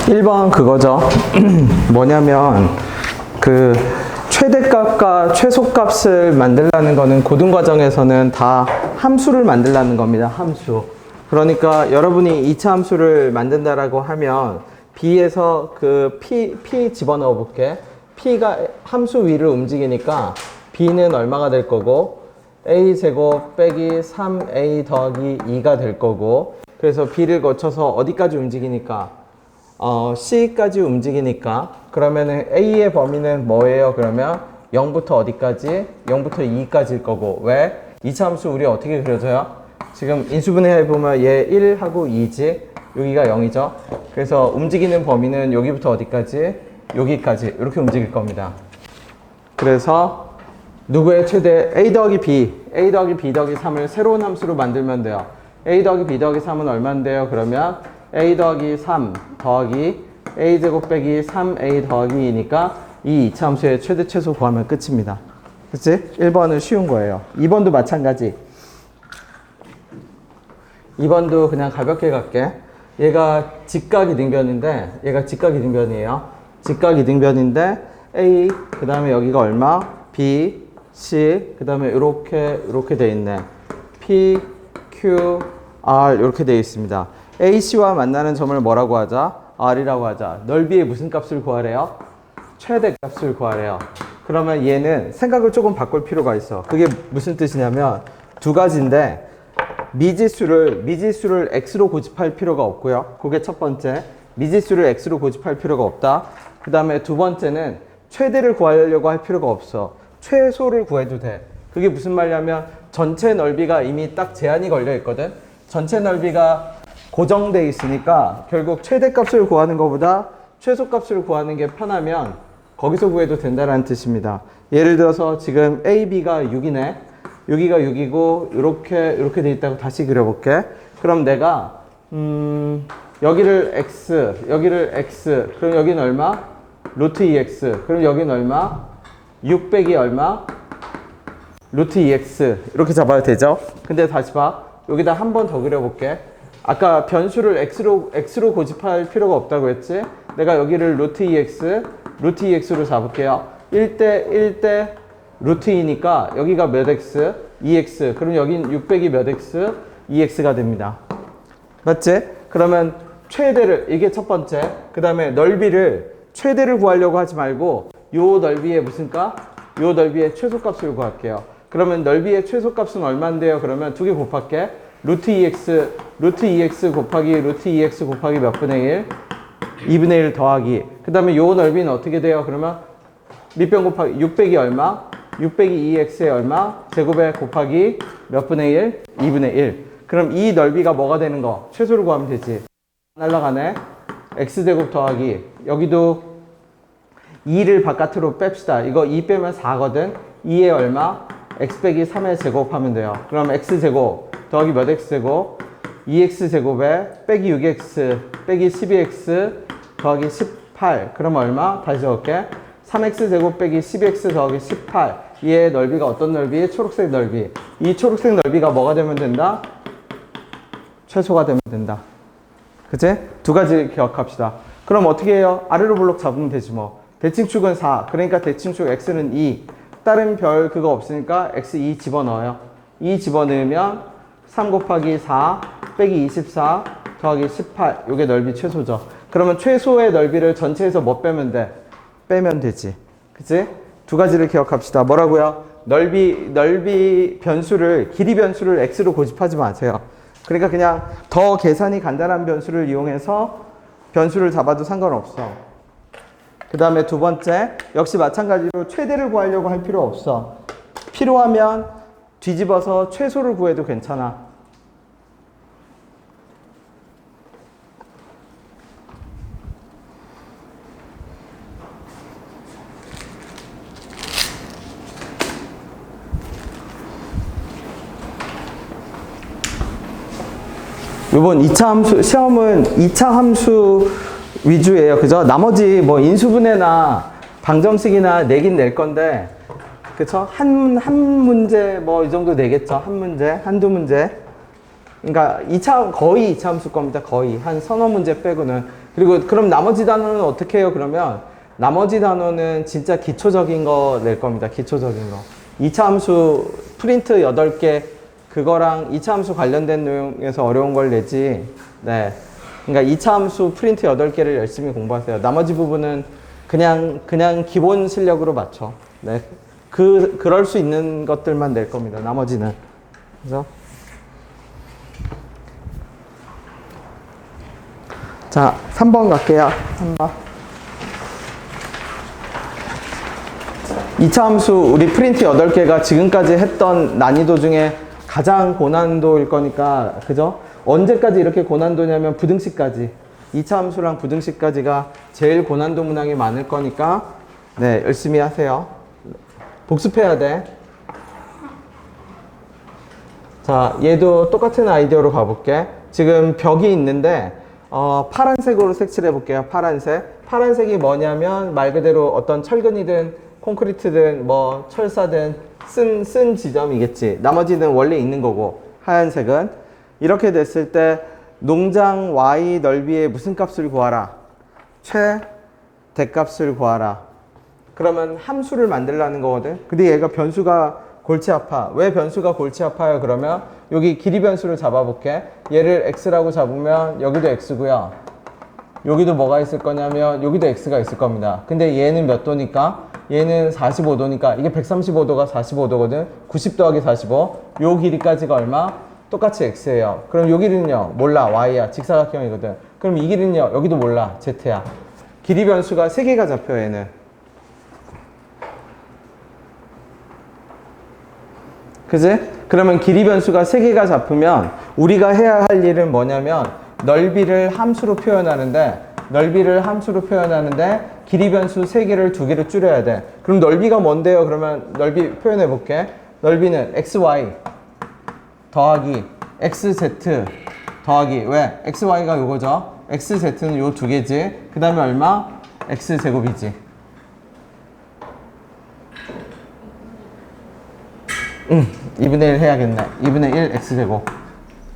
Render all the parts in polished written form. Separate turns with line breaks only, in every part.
1번 그거죠. 뭐냐면 그 최대값과 최소값을 만들라는 거는 고등과정에서는 다 함수를 만들라는 겁니다. 함수. 그러니까 여러분이 2차 함수를 만든다라고 하면 B에서 그 P 집어넣어 볼게. P가 함수 위를 움직이니까 B는 얼마가 될 거고 A제곱 빼기 3A 더하기 2가 될 거고, 그래서 B를 거쳐서 어디까지 움직이니까 C까지 움직이니까 그러면은 A의 범위는 뭐예요? 그러면 0부터 어디까지? 0부터 2까지일 거고. 왜? 2차 함수 우리 어떻게 그려져요? 지금 인수분해 해보면 얘 1하고 2지, 여기가 0이죠. 그래서 움직이는 범위는 여기부터 어디까지? 여기까지 이렇게 움직일 겁니다. 그래서 누구의 최대? A 더하기 B 더하기 3을 새로운 함수로 만들면 돼요. A 더하기 B 더하기 3은 얼마인데요? 그러면 A 더하기 3 더하기 A제곱 빼기 3A 더하기 2니까 이 2차 함수의 최대 최소 구하면 끝입니다. 그치? 1번은 쉬운 거예요. 2번도 마찬가지. 2번도 그냥 가볍게 갈게. 얘가 직각이등변인데, 얘가 직각이등변이에요. 직각이등변인데 A, 그 다음에 여기가 얼마? B, C, 그 다음에 이렇게 돼 있네. P, Q, R 이렇게 돼 있습니다. AC와 만나는 점을 뭐라고 하자? R이라고 하자. 넓이의 무슨 값을 구하래요? 최대 값을 구하래요. 그러면 얘는 생각을 조금 바꿀 필요가 있어. 그게 무슨 뜻이냐면 두 가지인데, 미지수를 x로 고집할 필요가 없고요. 그게 첫 번째. 미지수를 x로 고집할 필요가 없다. 그 다음에 두 번째는 최대를 구하려고 할 필요가 없어. 최소를 구해도 돼. 그게 무슨 말이냐면 전체 넓이가 이미 딱 제한이 걸려 있거든. 전체 넓이가 고정돼 있으니까 결국 최대값을 구하는 것보다 최소값을 구하는 게 편하면 거기서 구해도 된다는 뜻입니다. 예를 들어서 지금 A, B가 6이네. 여기가 6이고 이렇게 돼 있다고 다시 그려볼게. 그럼 내가 여기를 x, 그럼 여기는 얼마? 루트 2x. 그럼 여기는 얼마? 6 빼기 얼마? 루트 2x. 이렇게 잡아도 되죠? 근데 다시 봐. 여기다 한 번 더 그려볼게. 아까 변수를 x로 고집할 필요가 없다고 했지? 내가 여기를 루트 2x로 잡을게요. 1대 루트 2니까 여기가 몇 x? 2x. 그럼 여긴 6 빼기 몇 x? 2x가 됩니다. 맞지? 그러면 최대를, 이게 첫 번째. 그 다음에 넓이를 최대를 구하려고 하지 말고 요 넓이의 무슨 값? 요 넓이의 최소값을 구할게요. 그러면 넓이의 최소값은 얼마인데요? 그러면 두 개 곱할게. 루트 2x 곱하기 루트 2x 곱하기 몇 분의 1? 2분의 1 더하기. 그 다음에 요 넓이는 어떻게 돼요? 그러면 밑변 곱하기 6 빼기 얼마? 6 빼기 2x의 얼마? 제곱에 곱하기 몇 분의 1? 2분의 1. 그럼 이 넓이가 뭐가 되는 거? 최소를 구하면 되지. 날라가네. x제곱 더하기, 여기도 2를 바깥으로 뺍시다. 이거 2 빼면 4거든. 2에 얼마? x 빼기 3의 제곱하면 돼요. 그럼 x제곱 더하기 몇 x제곱? 2x제곱에 빼기 6x 빼기 12x 더하기 18. 그럼 얼마? 다시 적을게. 3x제곱 빼기 12x 더하기 18. 얘의 넓이가 어떤 넓이? 초록색 넓이. 이 초록색 넓이가 뭐가 되면 된다? 최소가 되면 된다. 그치? 두 가지 기억합시다. 그럼 어떻게 해요? 아래로 블록 잡으면 되지 뭐. 대칭축은 4. 그러니까 대칭축 x는 2. 다른 별 그거 없으니까 x 2 집어넣어요. 2 집어넣으면 3 곱하기 4 빼기 24 더하기 18. 요게 넓이 최소죠. 그러면 최소의 넓이를 전체에서 뭐 빼면 돼? 빼면 되지. 그치? 두 가지를 기억합시다. 뭐라고요? 넓이 변수를, 길이 변수를 x로 고집하지 마세요. 그러니까 그냥 더 계산이 간단한 변수를 이용해서 변수를 잡아도 상관없어. 그 다음에 두 번째, 역시 마찬가지로 최대를 구하려고 할 필요 없어. 필요하면 뒤집어서 최소를 구해도 괜찮아. 요번 2차 함수, 시험은 2차 함수 위주예요. 그죠? 나머지 뭐 인수분해나 방정식이나 내긴 낼 건데, 그쵸? 한 문제 뭐 이 정도 내겠죠? 한 문제, 한두 문제. 그러니까 거의 2차 함수 겁니다. 거의. 한 서너 문제 빼고는. 그리고 그럼 나머지 단어는 어떻게 해요? 그러면 나머지 단어는 진짜 기초적인 거 낼 겁니다. 기초적인 거. 2차 함수 프린트 8개 그거랑 2차 함수 관련된 내용에서 어려운 걸 내지. 네. 그러니까 2차 함수 프린트 8개를 열심히 공부하세요. 나머지 부분은 그냥 기본 실력으로 맞춰. 네. 그럴 수 있는 것들만 낼 겁니다. 나머지는. 그래서 자, 3번 갈게요. 3번. 2차 함수 우리 프린트 8개가 지금까지 했던 난이도 중에 가장 고난도일 거니까, 그죠? 언제까지 이렇게 고난도냐면 부등식까지. 2차 함수랑 부등식까지가 제일 고난도 문항이 많을 거니까, 네, 열심히 하세요. 복습해야 돼. 자, 얘도 똑같은 아이디어로 가볼게. 지금 벽이 있는데, 파란색으로 색칠해 볼게요. 파란색. 파란색이 뭐냐면 말 그대로 어떤 철근이든 콘크리트든 뭐 철사든 쓴 지점이겠지. 나머지는 원래 있는 거고. 하얀색은 이렇게 됐을 때 농장 Y 넓이의 무슨 값을 구하라? 최대값을 구하라. 그러면 함수를 만들라는 거거든. 근데 얘가 변수가 골치 아파. 왜 변수가 골치 아파요? 그러면 여기 길이 변수를 잡아볼게. 얘를 x라고 잡으면 여기도 x고요. 여기도 뭐가 있을 거냐면 여기도 x가 있을 겁니다. 근데 얘는 몇 도니까? 얘는 45도니까 이게 135도가 45도거든. 90 더하기 45. 요 길이까지가 얼마? 똑같이 x예요. 그럼 요 길이는요? 몰라. y야. 직사각형이거든. 그럼 이 길이는요? 여기도 몰라. z야. 길이 변수가 3개가 잡혀 얘는. 그지? 그러면 길이 변수가 3개가 잡히면 우리가 해야 할 일은 뭐냐면 넓이를 함수로 표현하는데 길이 변수 3개를 2개로 줄여야 돼. 그럼 넓이가 뭔데요? 그러면 넓이 표현해 볼게. 넓이는 xy 더하기 xz 더하기 왜? xy가 요거죠. xz는 요 2개지. 그 다음에 얼마? x제곱이지. 2분의 1 해야겠네. 2분의 1 x제곱.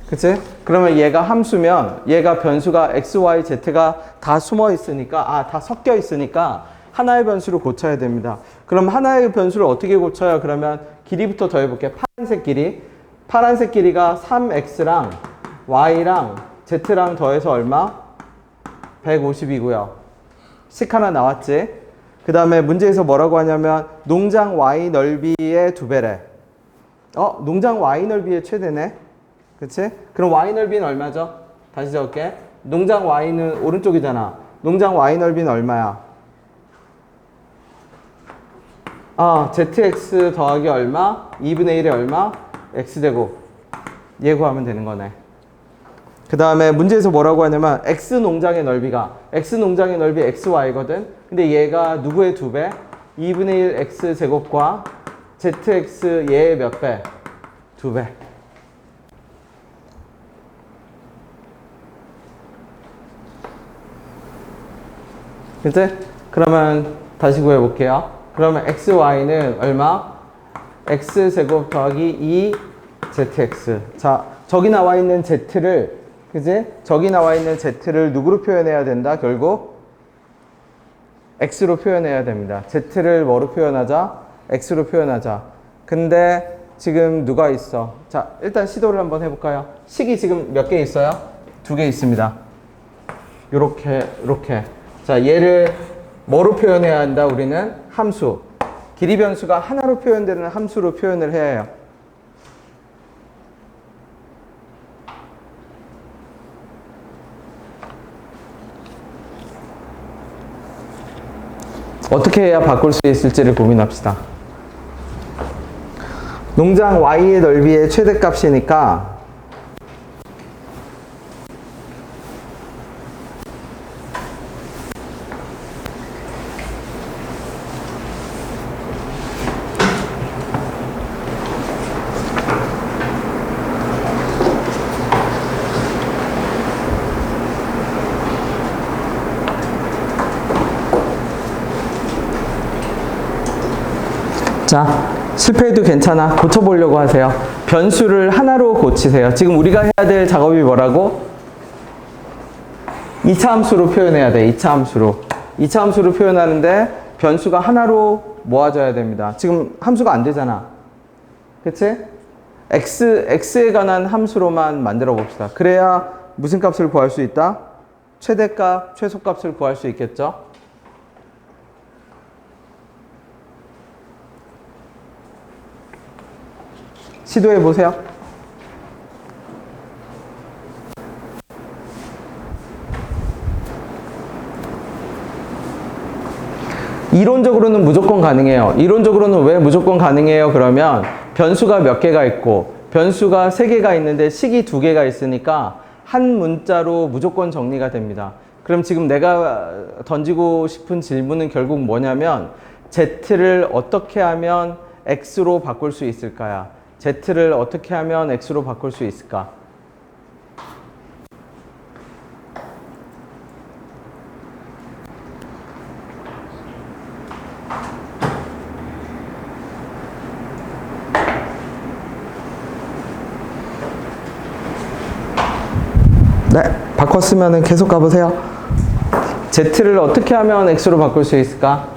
그치? 그러면 얘가 함수면 얘가 변수가 x, y, z가 다 숨어 있으니까 다 섞여 있으니까 하나의 변수를 고쳐야 됩니다. 그럼 하나의 변수를 어떻게 고쳐요? 그러면 길이부터 더해볼게. 파란색 길이가 3x랑 y랑 z랑 더해서 얼마? 150이고요. 식 하나 나왔지? 그 다음에 문제에서 뭐라고 하냐면 농장 y 넓이의 2배래. 농장 y 넓이의 최대네. 그치? 그럼 y 넓이는 얼마죠? 다시 적을게. 농장 y는 오른쪽이잖아. 농장 y 넓이는 얼마야? zx 더하기 얼마? 2분의 1에 얼마? x제곱. 얘 구하면 되는 거네. 그 다음에 문제에서 뭐라고 하냐면 x농장의 넓이 xy거든. 근데 얘가 누구의 2배? 2분의 1 x제곱과 zx 얘의 몇 배? 2배. 그치? 그러면 다시 구해볼게요. 그러면 xy는 얼마? x제곱 더하기 2zx. 자, 저기 나와 있는 z를, 그치? 저기 나와 있는 z를 누구로 표현해야 된다? 결국 x로 표현해야 됩니다. z를 뭐로 표현하자? x로 표현하자. 근데 지금 누가 있어? 자, 일단 시도를 한번 해볼까요? 식이 지금 몇 개 있어요? 2개 있습니다. 요렇게. 자, 얘를 뭐로 표현해야 한다? 우리는 함수. 길이 변수가 하나로 표현되는 함수로 표현을 해야 해요. 어떻게 해야 바꿀 수 있을지를 고민합시다. 농장 Y의 넓이의 최대값이니까 자, 실패해도 괜찮아. 고쳐보려고 하세요. 변수를 하나로 고치세요. 지금 우리가 해야 될 작업이 뭐라고? 2차 함수로 표현해야 돼. 2차 함수로. 2차 함수로 표현하는데 변수가 하나로 모아져야 됩니다. 지금 함수가 안 되잖아. 그치? x에 관한 함수로만 만들어 봅시다. 그래야 무슨 값을 구할 수 있다? 최대값, 최소값을 구할 수 있겠죠? 시도해 보세요. 이론적으로는 무조건 가능해요. 이론적으로는 왜 무조건 가능해요? 그러면 변수가 몇 개가 있고 변수가 3개가 있는데 식이 2개가 있으니까 한 문자로 무조건 정리가 됩니다. 그럼 지금 내가 던지고 싶은 질문은 결국 뭐냐면 z를 어떻게 하면 x로 바꿀 수 있을까요? z를 어떻게 하면 x로 바꿀 수 있을까? 네, 바꿨으면 계속 가보세요. z를 어떻게 하면 x로 바꿀 수 있을까?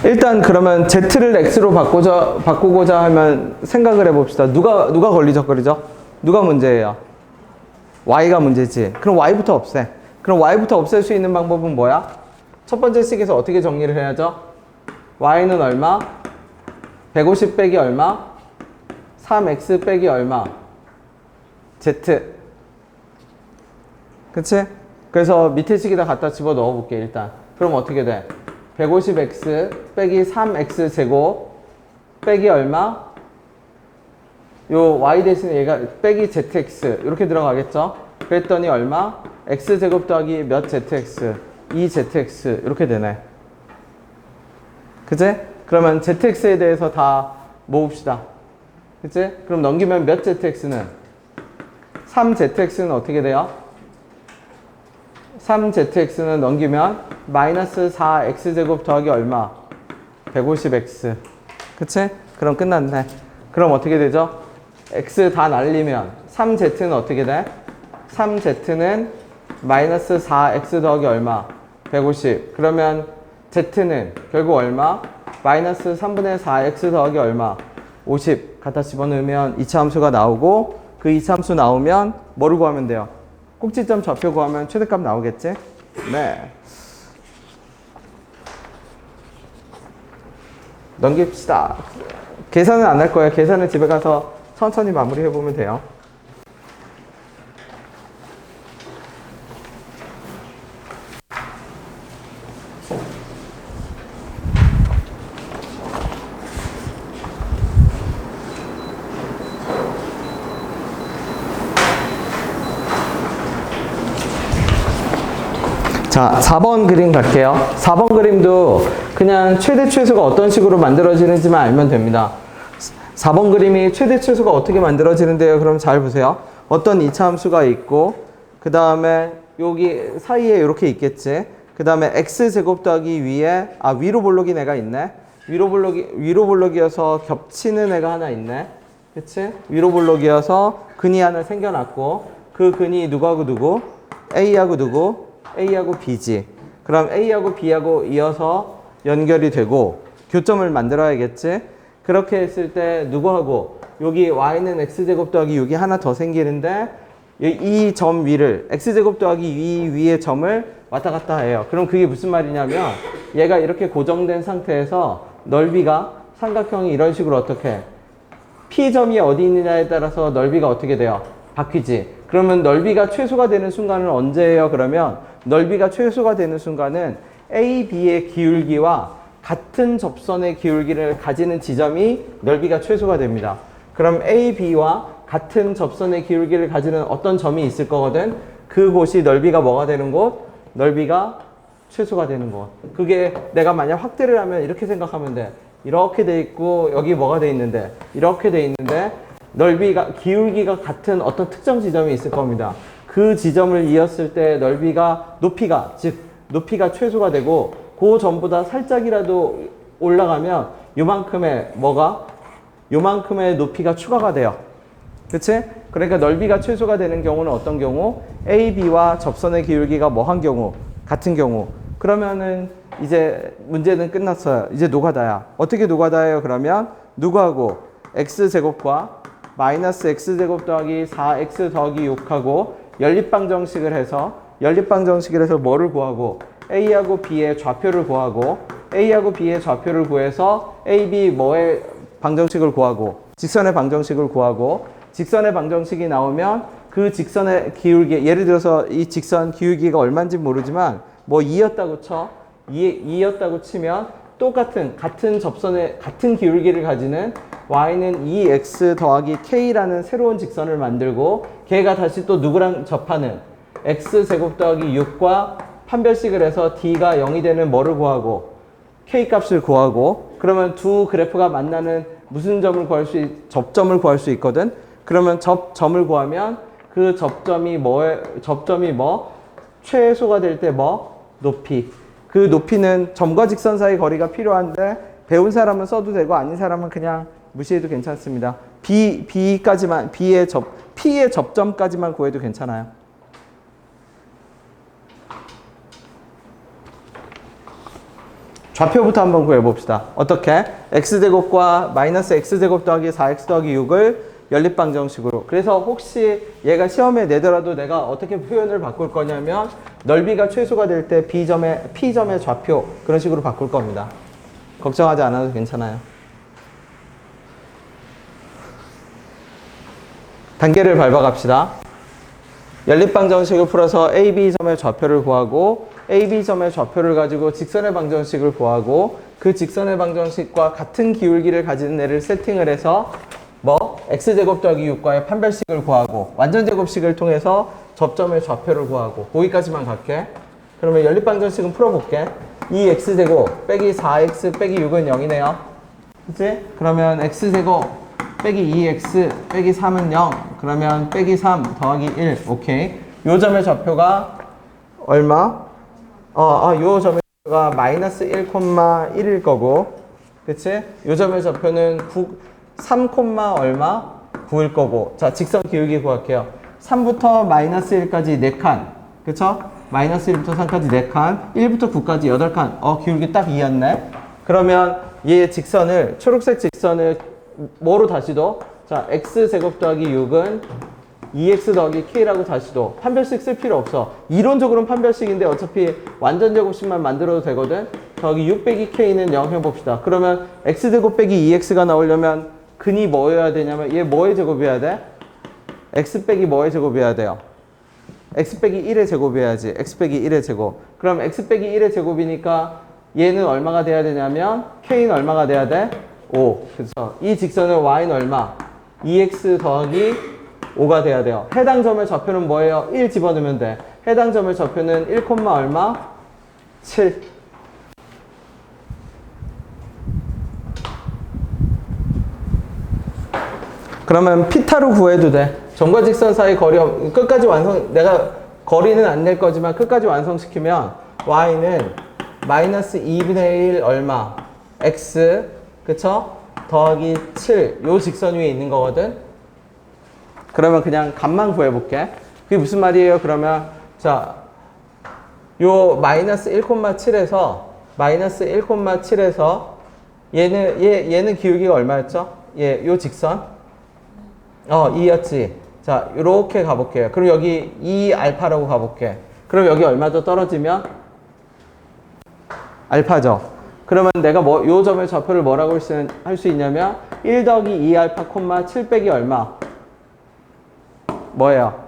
일단 그러면 z를 x로 바꾸고자 하면 생각을 해봅시다. 누가 걸리적거리죠? 누가 문제예요? y가 문제지. 그럼 y부터 없애. 그럼 y부터 없앨 수 있는 방법은 뭐야? 첫 번째 식에서 어떻게 정리를 해야죠? y는 얼마? 150 빼기 얼마? 3x 빼기 얼마? z. 그치? 그래서 밑에 식에다 갖다 집어 넣어 볼게 일단. 그럼 어떻게 돼? 150x 빼기 3x 제곱 빼기 얼마? 요 y 대신에 얘가 빼기 zx 이렇게 들어가겠죠? 그랬더니 얼마? x 제곱 더하기 몇 zx? 2zx 이렇게 되네. 그치? 그러면 zx에 대해서 다 모읍시다. 그치? 그럼 넘기면 몇 zx는? 3zx는 어떻게 돼요? 3zx는 넘기면 마이너스 4x제곱 더하기 얼마? 150x. 그치? 그럼 끝났네. 그럼 어떻게 되죠? x 다 날리면 3z는 어떻게 돼? 3z는 마이너스 4x 더하기 얼마? 150. 그러면 z는 결국 얼마? 마이너스 3분의 4x 더하기 얼마? 50. 갖다 집어넣으면 2차 함수가 나오고 그 2차 함수 나오면 뭐를 구하면 돼요? 꼭지점 좌표 구하면 최대값 나오겠지? 네. 넘깁시다. 계산은 안 할 거예요. 계산은 집에 가서 천천히 마무리해 보면 돼요. 자, 4번 그림 갈게요. 4번 그림도 그냥 최대 최소가 어떤 식으로 만들어지는지만 알면 됩니다. 4번 그림이 최대 최소가 어떻게 만들어지는데요? 그럼 잘 보세요. 어떤 2차 함수가 있고 그 다음에 여기 사이에 이렇게 있겠지. 그 다음에 x제곱 더하기 위로 볼록인 애가 있네. 위로 볼록이어서 겹치는 애가 하나 있네. 그치? 위로 볼록이어서 근이 하나 생겨났고 그 근이 누구하고 누구? A하고 누구? A하고 B지. 그럼 A하고 B하고 이어서 연결이 되고 교점을 만들어야겠지. 그렇게 했을 때 누구하고 여기 y는 x제곱 더하기 6이 하나 더 생기는데 이 점 위를 x제곱 더하기 이 위의 점을 왔다 갔다 해요. 그럼 그게 무슨 말이냐면 얘가 이렇게 고정된 상태에서 넓이가 삼각형이 이런 식으로 어떻게 P점이 어디 있느냐에 따라서 넓이가 어떻게 돼요? 바뀌지. 그러면 넓이가 최소가 되는 순간은 언제예요? 그러면 넓이가 최소가 되는 순간은 A, B의 기울기와 같은 접선의 기울기를 가지는 지점이 넓이가 최소가 됩니다. 그럼 A, B와 같은 접선의 기울기를 가지는 어떤 점이 있을 거거든? 그곳이 넓이가 뭐가 되는 곳? 넓이가 최소가 되는 곳. 그게 내가 만약 확대를 하면 이렇게 생각하면 돼. 이렇게 돼 있고 여기 뭐가 돼 있는데 이렇게 돼 있는데 넓이가 기울기가 같은 어떤 특정 지점이 있을 겁니다. 그 지점을 이었을 때 높이가 즉 높이가 최소가 되고 그 점보다 살짝이라도 올라가면 요만큼의 높이가 추가가 돼요. 그치? 그러니까 넓이가 최소가 되는 경우는 어떤 경우? AB와 접선의 기울기가 뭐 한 경우? 같은 경우. 그러면은 이제 문제는 끝났어요. 이제 노가다야. 어떻게 노가다예요? 그러면 누구하고? x제곱과 마이너스 x제곱 더하기 4x 더하기 6하고 연립방정식을 해서 뭐를 구하고? A하고 B의 좌표를 구하고 A하고 B의 좌표를 구해서 A, B 뭐의 방정식을 구하고 직선의 방정식을 구하고 직선의 방정식이 나오면 그 직선의 기울기, 예를 들어서 이 직선 기울기가 얼마인지 모르지만 뭐 2였다고 쳐. 2였다고 치면 같은 접선의 같은 기울기를 가지는 y는 2x 더하기 k라는 새로운 직선을 만들고 걔가 다시 또 누구랑 접하는 x제곱 더하기 6과 판별식을 해서 d가 0이 되는 뭐를 구하고 k 값을 구하고 그러면 두 그래프가 만나는 무슨 점을 접점을 구할 수 있거든. 그러면 접점을 구하면 그 접점이 최소가 될 때 높이. 그 높이는 점과 직선 사이 거리가 필요한데 배운 사람은 써도 되고 아닌 사람은 그냥 무시해도 괜찮습니다. B까지만 P의 접점까지만 구해도 괜찮아요. 좌표부터 한번 구해봅시다. 어떻게? x제곱과 마이너스 x제곱 더하기 4x 더하기 6을 연립방정식으로. 그래서 혹시 얘가 시험에 내더라도 내가 어떻게 표현을 바꿀 거냐면 넓이가 최소가 될 때 P점의 좌표 그런 식으로 바꿀 겁니다. 걱정하지 않아도 괜찮아요. 단계를 밟아갑시다. 연립방정식을 풀어서 AB점의 좌표를 구하고 AB점의 좌표를 가지고 직선의 방정식을 구하고 그 직선의 방정식과 같은 기울기를 가지는 애를 세팅을 해서 x제곱 더하기 6과의 판별식을 구하고 완전제곱식을 통해서 접점의 좌표를 구하고 거기까지만 갈게. 그러면 연립방정식은 풀어볼게. 2x제곱 빼기 4x 빼기 6은 0이네요. 그치? 그러면 x제곱 빼기 2x 빼기 3은 0. 그러면 빼기 3 더하기 1. 오케이. 요 점의 좌표가 얼마? 요 점의 좌표가 마이너스 1,1일 거고. 그치? 요 점의 좌표는 3, 얼마? 9일 거고. 자, 직선 기울기 구할게요. 3부터 마이너스 1까지 4칸. 그쵸? 마이너스 1부터 3까지 4칸. 1부터 9까지 8칸. 기울기 딱 2였네. 그러면 얘 직선을, 초록색 직선을 뭐로 다시 둬? 자, x제곱 더하기 6은 2x 더하기 k라고 다시 둬. 판별식 쓸 필요 없어. 이론적으로는 판별식인데 어차피 완전제곱식만 만들어도 되거든. 더하기 6 빼기 k는 0 해봅시다. 그러면 x제곱 빼기 2x가 나오려면 근이 뭐여야 되냐면 얘 뭐의 제곱이어야 돼? x 빼기 뭐의 제곱이어야 돼요? x 빼기 1의 제곱이어야지. x 빼기 1의 제곱. 그럼 x 빼기 1의 제곱이니까 얘는 얼마가 돼야 되냐면 k는 얼마가 돼야 돼? 5. 그래서 이 직선은 y는 얼마? 2x 더하기 5가 돼야 돼요. 해당 점의 좌표는 뭐예요? 1 집어넣으면 돼. 해당 점의 좌표는 1, 얼마? 7. 그러면 피타로 구해도 돼. 점과 직선 사이 거리 끝까지 내가 거리는 안 낼 거지만 끝까지 완성시키면 y는 마이너스 2분의 1 얼마? x 그쵸? 더하기 7 요 직선 위에 있는 거거든. 그러면 그냥 값만 구해볼게. 그게 무슨 말이에요? 그러면 자, 요 마이너스 1,7에서 얘는 기울기가 얼마였죠? 요 직선 2였지. 자, 요렇게 가볼게요. 그럼 여기 2알파라고 가볼게. 그럼 여기 얼마 더 떨어지면 알파죠. 그러면 내가 요 점의 좌표를 뭐라고 할 수 있냐면 1 더하기 2알파, 7 빼기 얼마? 뭐예요?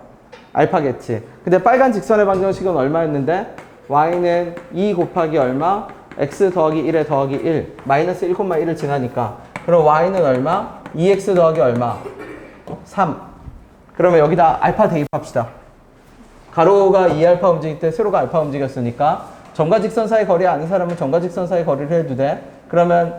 알파겠지. 근데 빨간 직선의 방정식은 얼마였는데? y는 2 곱하기 얼마? x 더하기 1에 더하기 1. 마이너스 1,1을 지나니까. 그럼 y는 얼마? 2x 더하기 얼마? 3. 그러면 여기다 알파 대입합시다. 가로가 2알파 움직일 때 세로가 알파 움직였으니까 점과 직선 사이 거리 아는 사람은 점과 직선 사이 거리를 해도 돼. 그러면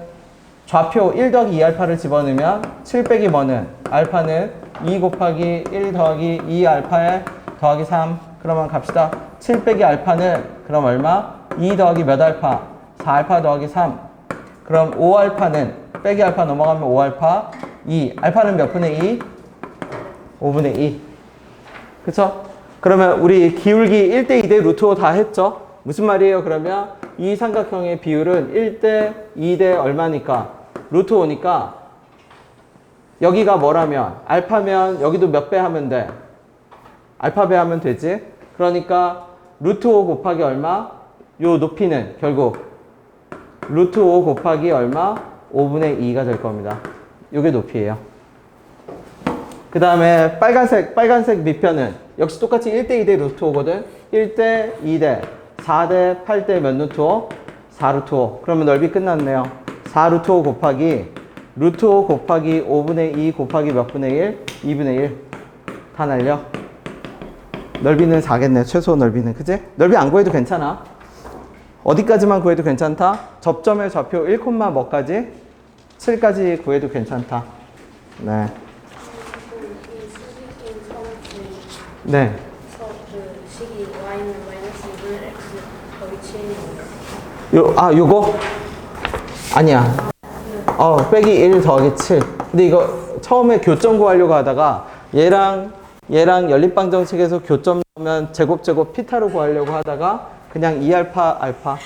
좌표 1 더하기 2알파를 집어넣으면 7 빼기 뭐는? 알파는 2 곱하기 1 더하기 2알파에 더하기 3. 그러면 갑시다. 7 빼기 알파는 그럼 얼마? 2 더하기 몇 알파? 4알파 더하기 3. 그럼 5알파는 빼기 알파 넘어가면 5알파 2. 알파는 몇 분의 2? 5분의 2. 그쵸? 그러면 우리 기울기 1대 2대 루트 5 다 했죠? 무슨 말이에요? 그러면 이 삼각형의 비율은 1대 2대 얼마니까? 루트 5니까 여기가 뭐라면 알파면 여기도 몇 배 하면 돼? 알파 배 하면 되지? 그러니까 루트 5 곱하기 얼마? 요 높이는 결국 루트 5 곱하기 얼마? 5분의 2가 될 겁니다. 요게 높이에요. 그 다음에 빨간색 밑편은 역시 똑같이 1대 2대 루트 5거든. 1대 2대 4대 8대 몇 루트 5? 4 루트 5. 그러면 넓이 끝났네요. 4 루트 5 곱하기 루트 5 곱하기 5분의 2 곱하기 몇 분의 1? 2분의 1. 다 날려. 넓이는 4겠네. 최소 넓이는. 그치? 넓이 안 구해도 괜찮아. 어디까지만 구해도 괜찮다? 접점의 좌표 1, 뭐까지? 7까지 구해도 괜찮다. 네. 네.
그 식이 y는 마이너스 2분의 x 더하기 7이네요.
요거? 아니야. 빼기 1 더하기 7. 근데 이거 처음에 교점 구하려고 하다가 얘랑 연립방정식에서 교점 넣으면 제곱 피타로 구하려고 하다가 그냥 2알파 알파.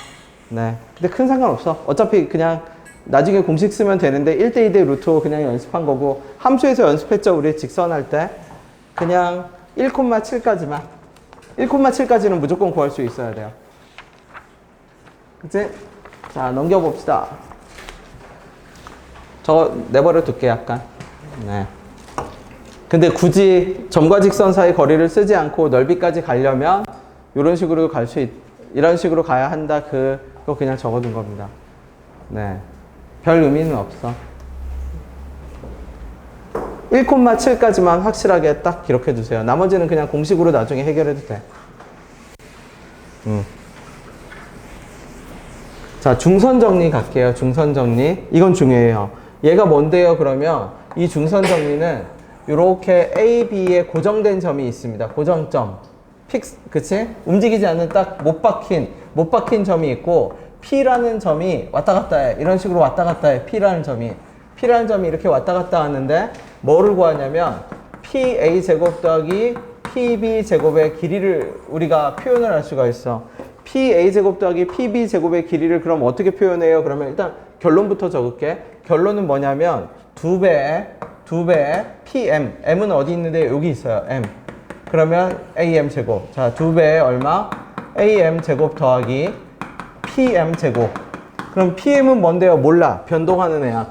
네. 근데 큰 상관없어. 어차피 그냥 나중에 공식 쓰면 되는데 1대 2대 루트 5 그냥 연습한 거고 함수에서 연습했죠. 우리 직선할 때. 그냥 1,7까지만. 1,7까지는 무조건 구할 수 있어야 돼요. 그치? 자, 넘겨봅시다. 저거 내버려 둘게, 약간. 네. 근데 굳이 점과 직선 사이 거리를 쓰지 않고 넓이까지 가려면 이런 식으로 이런 식으로 가야 한다. 그거 그냥 적어둔 겁니다. 네. 별 의미는 없어. 1,7까지만 확실하게 딱 기록해 주세요. 나머지는 그냥 공식으로 나중에 해결해도 돼. 자, 중선 정리 갈게요. 중선 정리. 이건 중요해요. 얘가 뭔데요? 그러면 이 중선 정리는 이렇게 A, B에 고정된 점이 있습니다. 고정점. 그치? 움직이지 않는 딱 못 박힌 점이 있고 P라는 점이 왔다 갔다 해. 이런 식으로 왔다 갔다 해. P라는 점이 이렇게 왔다 갔다 하는데 뭐를 구하냐면 PA 제곱 더하기 PB 제곱의 길이를 우리가 표현을 할 수가 있어. PA 제곱 더하기 PB 제곱의 길이를 그럼 어떻게 표현해요? 그러면 일단 결론부터 적을게. 결론은 뭐냐면 2배 PM. M은 어디 있는데 여기 있어요. M. 그러면 AM 제곱. 자, 2배에 얼마? AM 제곱 더하기 PM 제곱. 그럼 PM은 뭔데요? 몰라. 변동하는 애야.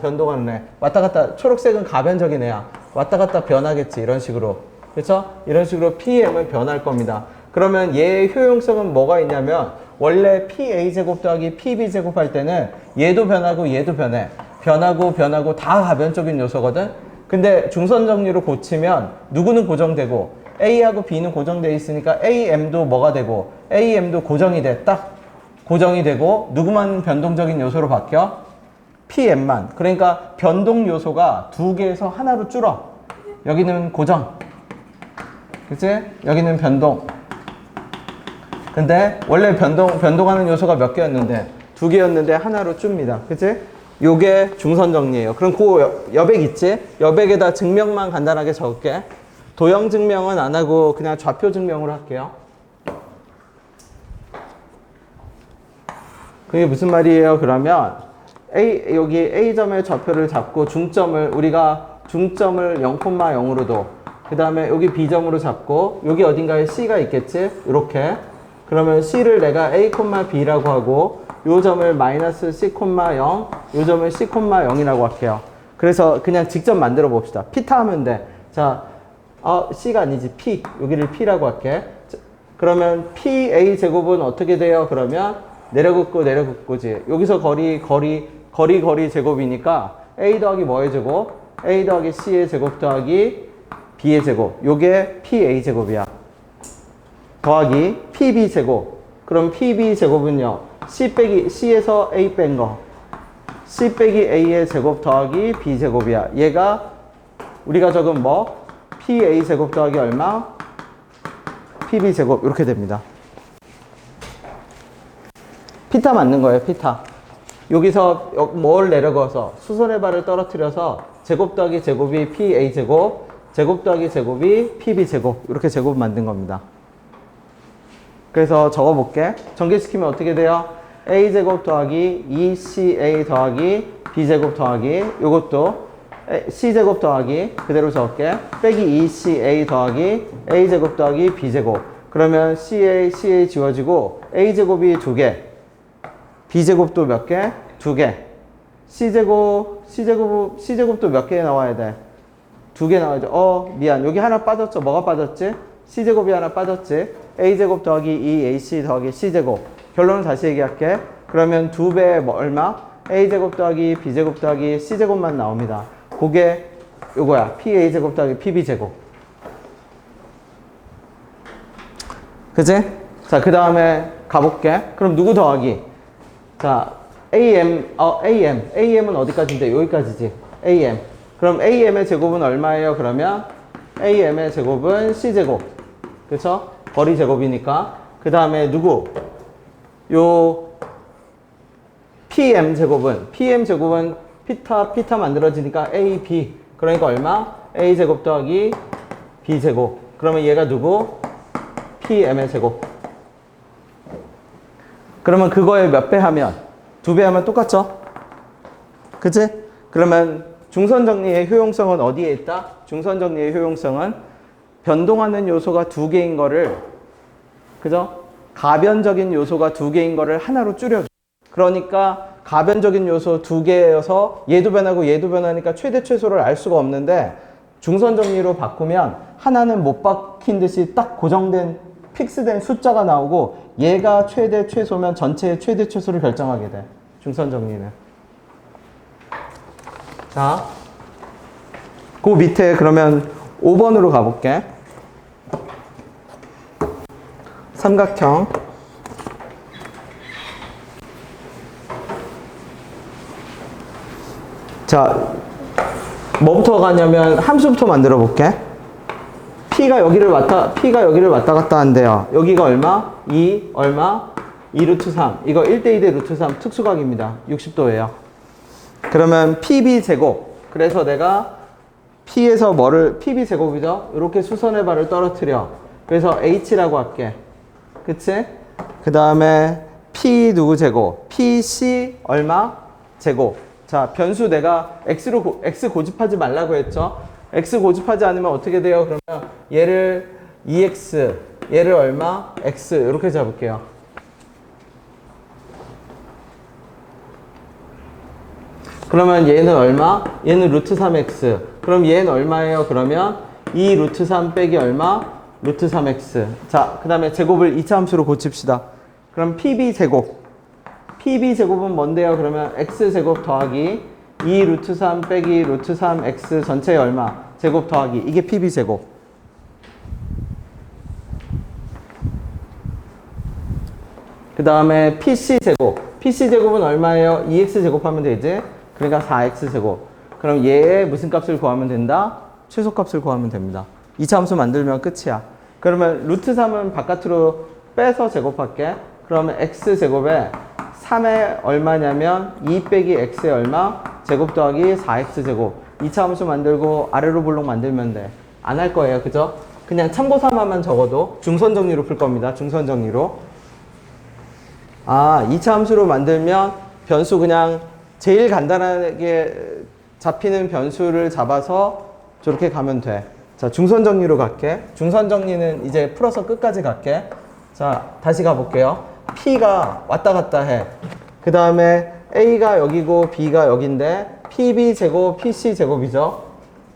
왔다 갔다. 초록색은 가변적인 애야. 왔다 갔다 변하겠지. 이런 식으로. 그렇죠? 이런 식으로 PM은 변할 겁니다. 그러면 얘의 효용성은 뭐가 있냐면 원래 PA 제곱 더하기 PB 제곱 할 때는 얘도 변하고 얘도 변해. 변하고 다 가변적인 요소거든. 근데 중선 정리로 고치면 누구는 고정되고 A하고 B는 고정되어 있으니까 AM도 뭐가 되고 AM도 고정이 돼. 딱 고정이 되고 누구만 변동적인 요소로 바뀌어? PM만. 그러니까 변동 요소가 2개에서 하나로 줄어. 여기는 고정. 그치? 여기는 변동. 근데 원래 변동하는 요소가 몇 개였는데 2개였는데 하나로 줍니다. 그치? 요게 중선 정리예요. 그럼 그 여백 있지? 여백에다 증명만 간단하게 적을게. 도형 증명은 안 하고 그냥 좌표 증명으로 할게요. 그게 무슨 말이에요? 그러면 여기 A점의 좌표를 잡고 우리가 중점을 0,0으로도 그 다음에 여기 B점으로 잡고 여기 어딘가에 C가 있겠지? 이렇게. 그러면 C를 내가 A, B라고 하고 요 점을 마이너스 C, 0, 요 점을 C, 0이라고 할게요. 그래서 그냥 직접 만들어 봅시다. 피타 하면 돼. 자, C가 아니지. P. 여기를 P라고 할게. 그러면 PA 제곱은 어떻게 돼요? 그러면 내려긋고지. 여기서 거리 제곱이니까 A 더하기 뭐의 제곱? A 더하기 C의 제곱 더하기 B의 제곱. 요게 PA 제곱이야. 더하기 PB 제곱. 그럼 PB 제곱은요. C에서 A 뺀 거. C 빼기 A의 제곱 더하기 B 제곱이야. 얘가 우리가 적은 뭐? PA 제곱 더하기 얼마? PB 제곱. 이렇게 됩니다. 피타 맞는 거예요. 피타. 여기서 뭘 내려가서 수선의 발을 떨어뜨려서 제곱 더하기 제곱이 PA 제곱 제곱 더하기 제곱이 PB 제곱. 이렇게 제곱 만든 겁니다. 그래서 적어볼게. 전개시키면 어떻게 돼요? A제곱 더하기 2CA 더하기 B제곱 더하기 요것도 C제곱 더하기 그대로 적을게. 빼기 2CA 더하기 A제곱 더하기 B제곱. 그러면 CA 지워지고 A제곱이 2개. B제곱도 몇 개? 2개. C제곱도 몇 개 나와야 돼? 2개 나와야죠. 미안. 여기 하나 빠졌죠? 뭐가 빠졌지? C제곱이 하나 빠졌지? A제곱 더하기 2AC 더하기 C제곱. 결론을 다시 얘기할게. 그러면 2배 얼마? A제곱 더하기 B제곱 더하기 C제곱만 나옵니다. 그게 요거야. PA제곱 더하기 PB제곱. 그치? 자, 그 다음에 가볼게. 그럼 누구 더하기? 자, AM은 어디까지인데? 여기까지지. AM. 그럼 AM의 제곱은 얼마예요? 그러면 AM의 제곱은 C제곱. 그쵸? 거리 제곱이니까. 그 다음에 누구? 요 PM 제곱은 피타 만들어지니까 AB. 그러니까 얼마? A 제곱 더하기 B 제곱. 그러면 얘가 누구? PM의 제곱. 그러면 그거에 몇 배 하면? 2배 하면 똑같죠? 그치? 그러면 중선 정리의 효용성은 어디에 있다? 중선 정리의 효용성은 변동하는 요소가 2개인 거를, 그죠? 가변적인 요소가 2개인 거를 하나로 줄여줘. 그러니까 가변적인 요소 2개여서 얘도 변하고 얘도 변하니까 최대 최소를 알 수가 없는데 중선 정리로 바꾸면 하나는 못 박힌 듯이 딱 고정된 픽스된 숫자가 나오고 얘가 최대 최소면 전체의 최대 최소를 결정하게 돼. 중선 정리는. 자, 그 밑에 그러면 5번으로 가볼게. 삼각형. 자, 뭐부터 가냐면 함수부터 만들어 볼게. P가 여기를 왔다 갔다 한대요. 여기가 얼마? 2, 얼마? 2 루트 3. 이거 1대2대 루트 3 특수각입니다. 60도예요. 그러면 PB 제곱. 그래서 내가 P에서 PB 제곱이죠? 이렇게 수선의 발을 떨어뜨려. 그래서 H라고 할게. 그치? 그 다음에 P 누구 제곱? PC 얼마? 제곱. 자, 변수 내가 X 고집하지 말라고 했죠? X 고집하지 않으면 어떻게 돼요? 그러면 얘를 2X, 얘를 얼마? X 이렇게 잡을게요. 그러면 얘는 얼마? 얘는 루트 3X. 그럼 얘는 얼마예요? 그러면 2 루트 3 빼기 얼마? 루트 3X. 자, 그 다음에 제곱을 2차 함수로 고칩시다. 그럼 PB 제곱. PB 제곱은 뭔데요? 그러면 X제곱 더하기 2 루트 3 빼기 루트 3X 전체의 얼마? 제곱 더하기. 이게 PB 제곱. 그 다음에 PC 제곱. PC 제곱은 얼마예요? 2X 제곱하면 되지? 그러니까 4X 제곱. 그럼 얘의 무슨 값을 구하면 된다? 최소값을 구하면 됩니다. 2차 함수 만들면 끝이야. 그러면 루트 3은 바깥으로 빼서 제곱할게. 그러면 X제곱에 3의 얼마냐면 2 빼기 X의 얼마? 제곱 더하기 4X 제곱. 2차 함수 만들고 아래로 블록 만들면 돼. 안 할 거예요. 그죠? 그냥 참고 삼아만 적어도 중선 정리로 풀 겁니다. 중선 정리로. 2차 함수로 만들면 변수 그냥 제일 간단하게 잡히는 변수를 잡아서 저렇게 가면 돼. 자, 중선 정리로 갈게. 중선 정리는 이제 풀어서 끝까지 갈게. 자, 다시 가볼게요. P가 왔다 갔다 해. 그 다음에 A가 여기고 B가 여긴데 PB 제곱, PC 제곱이죠.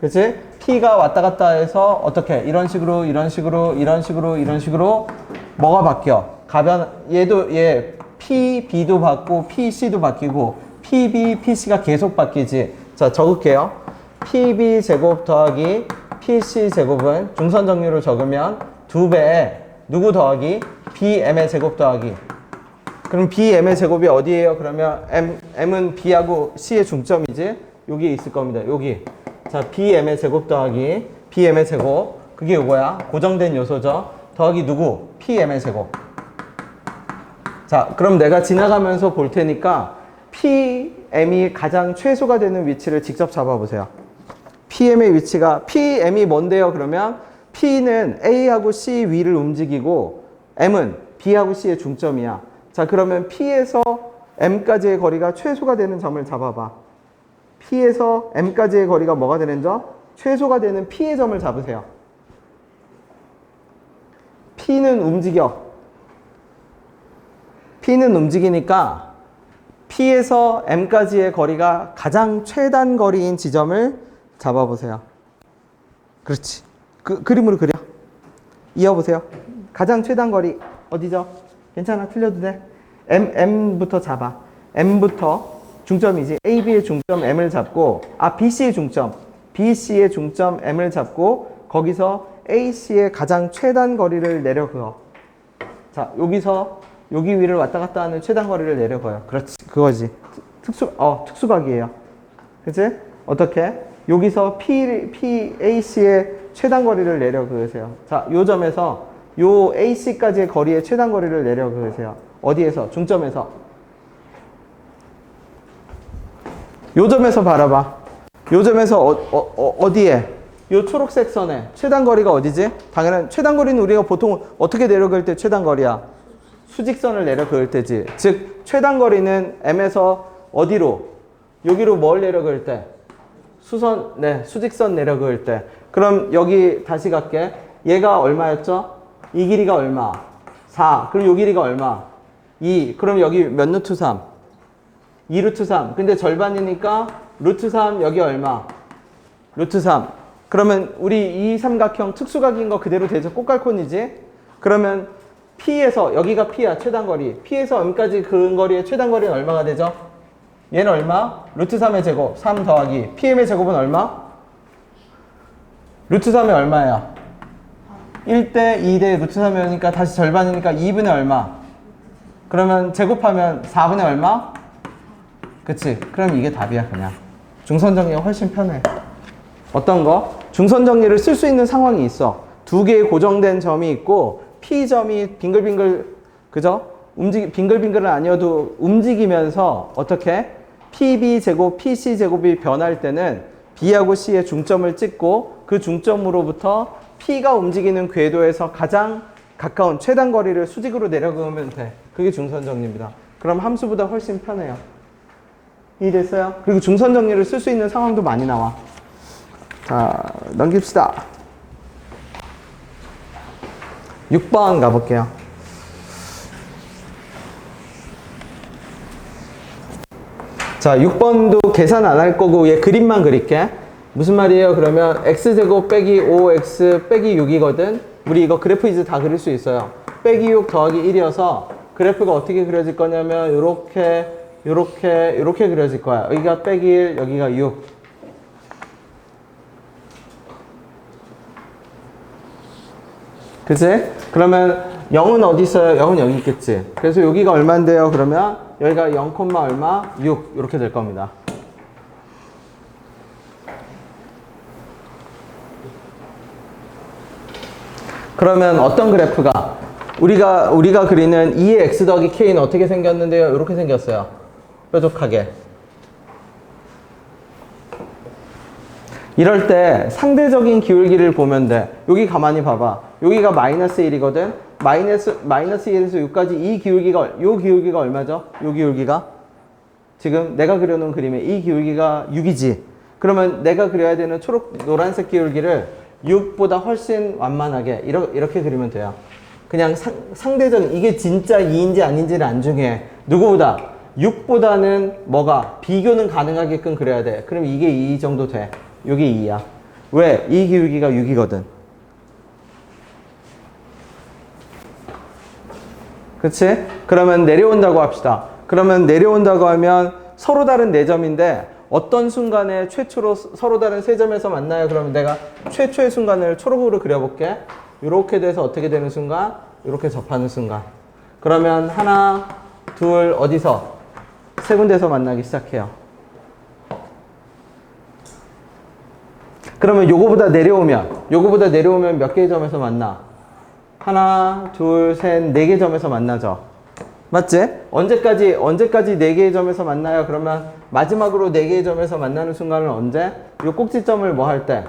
그치? P가 왔다 갔다 해서 어떻게? 이런 식으로 뭐가 바뀌어? 얘 PB도 바뀌고 PC도 바뀌고 PB, PC가 계속 바뀌지. 자, 적을게요. PB 제곱 더하기 PC 제곱은 중선 정리로 적으면 2배에 누구 더하기? BM의 제곱 더하기. 그럼 BM의 제곱이 어디예요? 그러면 M은 B하고 C의 중점이지? 여기 있을 겁니다. 여기. 자, BM의 제곱 더하기 BM의 제곱. 그게 요거야. 고정된 요소죠. 더하기 누구? PM의 제곱. 자, 그럼 내가 지나가면서 볼 테니까 PM이 가장 최소가 되는 위치를 직접 잡아보세요. PM의 위치가 PM이 뭔데요? 그러면 P는 A하고 C 위를 움직이고 M은 B하고 C의 중점이야. 자, 그러면 P에서 M까지의 거리가 최소가 되는 점을 잡아봐. P에서 M까지의 거리가 뭐가 되는 점? 최소가 되는 P의 점을 잡으세요. P는 움직여. P는 움직이니까 P에서 M까지의 거리가 가장 최단 거리인 지점을 잡아보세요. 그렇지. 그림으로 그려. 이어보세요. 가장 최단 거리 어디죠? 괜찮아. 틀려도 돼. M부터 잡아. M부터 중점이지. A, B의 중점 M을 잡고 BC의 중점. BC의 중점 M을 잡고 거기서 AC의 가장 최단 거리를 내려 그어. 자, 여기서 여기 위를 왔다 갔다 하는 최단 거리를 내려 그어요. 그렇지. 그거지. 특수각이에요. 그치? 어떻게? 여기서 AC의 최단 거리를 내려 그으세요. 자, 요 점에서 요 AC까지의 거리의 최단 거리를 내려 그으세요. 어디에서? 중점에서. 요 점에서 바라봐. 요 점에서 어디에? 요 초록색 선에 최단 거리가 어디지? 당연한 최단 거리는 우리가 보통 어떻게 내려 그을 때 최단 거리야? 수직선을 내려 그을 때지. 즉 최단 거리는 M에서 어디로? 여기로 뭘 내려 그을 때? 수직선 내려 그을 때. 그럼 여기 다시 갈게. 얘가 얼마였죠? 이 길이가 얼마? 4. 그럼 요 길이가 얼마? 2. 그럼 여기 몇 루트 3? 2 루트 3. 근데 절반이니까 루트 3 여기 얼마? 루트 3. 그러면 우리 이 삼각형 특수각인 거 그대로 되죠? 꽃갈콘이지? 그러면 P에서 여기가 P야. 최단거리. P에서 M까지 그은 거리의 최단거리는 얼마가 되죠? 얘는 얼마? 루트 3의 제곱. 3 더하기 PM의 제곱은 얼마? 루트 3이 얼마야? 1대 2대 루트 3이니까 다시 절반이니까 2분의 얼마? 그러면 제곱하면 4분의 얼마? 그치? 그럼 이게 답이야. 그냥 중선 정리가 훨씬 편해. 어떤 거? 중선 정리를 쓸 수 있는 상황이 있어. 두 개의 고정된 점이 있고 P점이 빙글빙글, 그죠? 빙글빙글은 아니어도 움직이면서 어떻게? PB 제곱, PC 제곱이 변할 때는 B하고 C의 중점을 찍고 그 중점으로부터 P가 움직이는 궤도에서 가장 가까운 최단 거리를 수직으로 내려그으면 돼. 그게 중선 정리입니다. 그럼 함수보다 훨씬 편해요. 이해됐어요? 그리고 중선 정리를 쓸 수 있는 상황도 많이 나와. 자, 넘깁시다. 6번 가볼게요. 자, 6번도 계산 안 할 거고 얘 그림만 그릴게. 무슨 말이에요? 그러면 x제곱 빼기 5x 빼기 6이거든. 우리 이거 그래프 이제 다 그릴 수 있어요. 빼기 6 더하기 1이어서 그래프가 어떻게 그려질 거냐면 요렇게 그려질 거야. 여기가 빼기 1, 여기가 6. 그치? 그러면 0은 어디 있어요? 0은 여기 있겠지. 그래서 여기가 얼마인데요? 그러면 여기가 0, 얼마? 6 이렇게 될 겁니다. 그러면 어떤 그래프가 우리가 그리는 2의 x 더하기 k는 어떻게 생겼는데요? 이렇게 생겼어요. 뾰족하게. 이럴 때 상대적인 기울기를 보면 돼. 여기 가만히 봐봐. 여기가 마이너스 1이거든. 마이너스 1에서 6까지 이 기울기가, 요 기울기가 얼마죠? 요 기울기가? 지금 내가 그려놓은 그림에 이 기울기가 6이지. 그러면 내가 그려야 되는 노란색 기울기를 6보다 훨씬 완만하게 이렇게 그리면 돼요. 그냥 상대적인, 이게 진짜 2인지 아닌지를 안 중요해. 누구보다? 6보다는 뭐가? 비교는 가능하게끔 그려야 돼. 그럼 이게 2 정도 돼. 이게 2야. 왜? 이 기울기가 6이거든. 그치? 그러면 내려온다고 합시다. 그러면 내려온다고 하면 서로 다른 4점인데 어떤 순간에 최초로 서로 다른 3점에서 만나요? 그러면 내가 최초의 순간을 초록으로 그려볼게. 이렇게 돼서 어떻게 되는 순간? 이렇게 접하는 순간. 그러면 하나, 둘, 어디서? 3군데서 만나기 시작해요. 그러면 요거보다 내려오면 몇 개의 점에서 만나? 하나, 둘, 셋, 4개 점에서 만나죠. 맞지? 언제까지 4개의 점에서 만나요? 그러면 마지막으로 4개의 점에서 만나는 순간은 언제? 요 꼭지점을 뭐 할 때?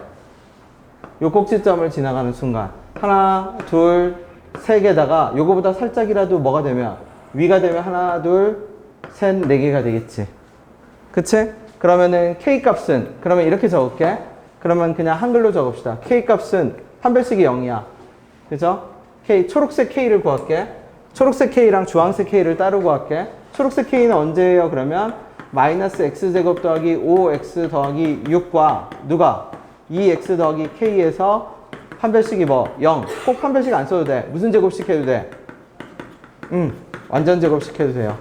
요 꼭지점을 지나가는 순간. 하나, 둘, 세 개다가 요거보다 살짝이라도 뭐가 되면 위가 되면 하나, 둘, 셋, 4개가 되겠지. 그치? 그러면은 K 값은 그러면 이렇게 적을게. 그러면 그냥 한글로 적읍시다. K 값은 판별식이 0이야. 그죠? K, 초록색 K를 구할게. 초록색 K랑 주황색 K를 따로 구할게. 초록색 K는 언제예요? 그러면 마이너스 X제곱 더하기 5X 더하기 6과 누가? 2X 더하기 K에서 판별식이 뭐? 0. 꼭 판별식 안 써도 돼. 무슨 제곱식 해도 돼? 완전 제곱식 해도 돼요.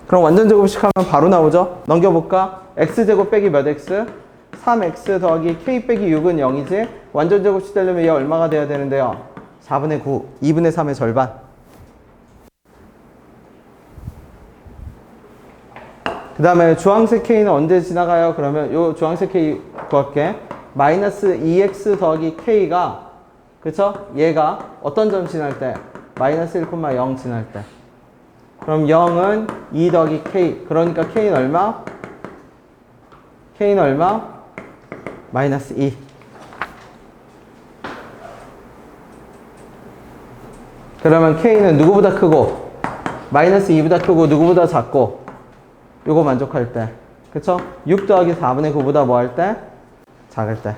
그럼 완전 제곱식 하면 바로 나오죠? 넘겨볼까? X제곱 빼기 몇 X? 3X 더하기 K 빼기 6은 0이지? 완전 제곱식 되려면 얘 얼마가 돼야 되는데요? 4분의 9, 2분의 3의 절반. 그 다음에 주황색 K는 언제 지나가요? 그러면 요 주황색 K 구할게. 마이너스 2X 더하기 K가, 그쵸? 얘가 어떤 점 지날 때? 마이너스 1,0 지날 때. 그럼 0은 2 더하기 K. 그러니까 K는 얼마? K는 얼마? 마이너스 2. 그러면 K는 누구보다 크고 마이너스 2보다 크고 누구보다 작고 요거 만족할 때. 그쵸? 6 더하기 4분의 9보다 뭐 할 때? 작을 때.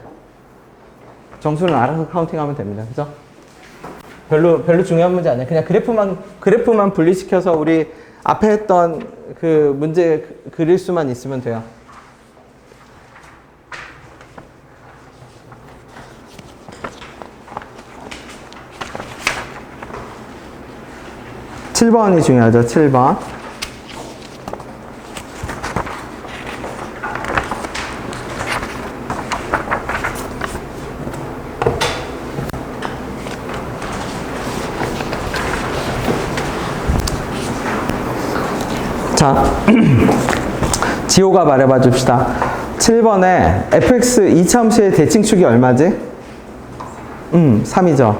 정수는 알아서 카운팅하면 됩니다. 그죠? 별로 중요한 문제 아니에요. 그냥 그래프만 분리시켜서 우리 앞에 했던 그 문제 그릴 수만 있으면 돼요. (7번이) 중요하죠. 7번. 자, 지호가 말해봐 줍시다. 7번에 fx 2차함수의 대칭축이 얼마지? 3이죠.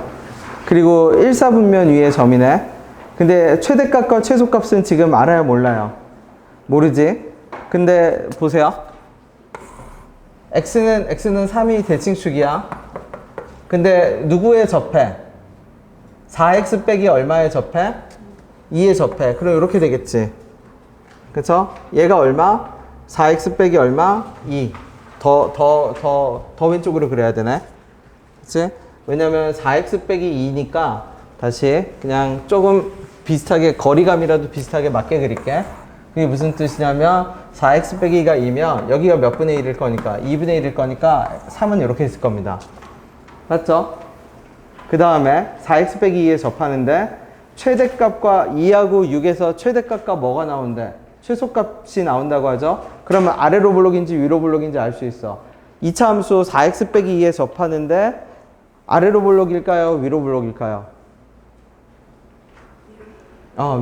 그리고 1사분면 위에 점이네. 근데 최대값과 최소값은 지금 알아요, 몰라요? 모르지? 근데 보세요. x는 3이 대칭축이야. 근데 누구에 접해? 4x 빼기 얼마에 접해? 2에 접해. 그럼 이렇게 되겠지. 그쵸? 얘가 얼마? 4x 빼기 얼마? 2. 더 왼쪽으로 그려야 되네. 그치? 왜냐면 4x 빼기 2니까 다시 그냥 조금 비슷하게 거리감이라도 비슷하게 맞게 그릴게. 그게 무슨 뜻이냐면 4x 빼기 2가 2면 여기가 몇 분의 1일 거니까 2분의 1일 거니까 3은 이렇게 있을 겁니다. 맞죠? 그 다음에 4x 빼기 2에 접하는데 최대값과 2하고 6에서 최대값과 뭐가 나온대? 최소값이 나온다고 하죠. 그러면 아래로 블록인지 위로 블록인지 알 수 있어. 2차 함수 4x 빼기 2에 접하는데 아래로 블록일까요? 위로 블록일까요?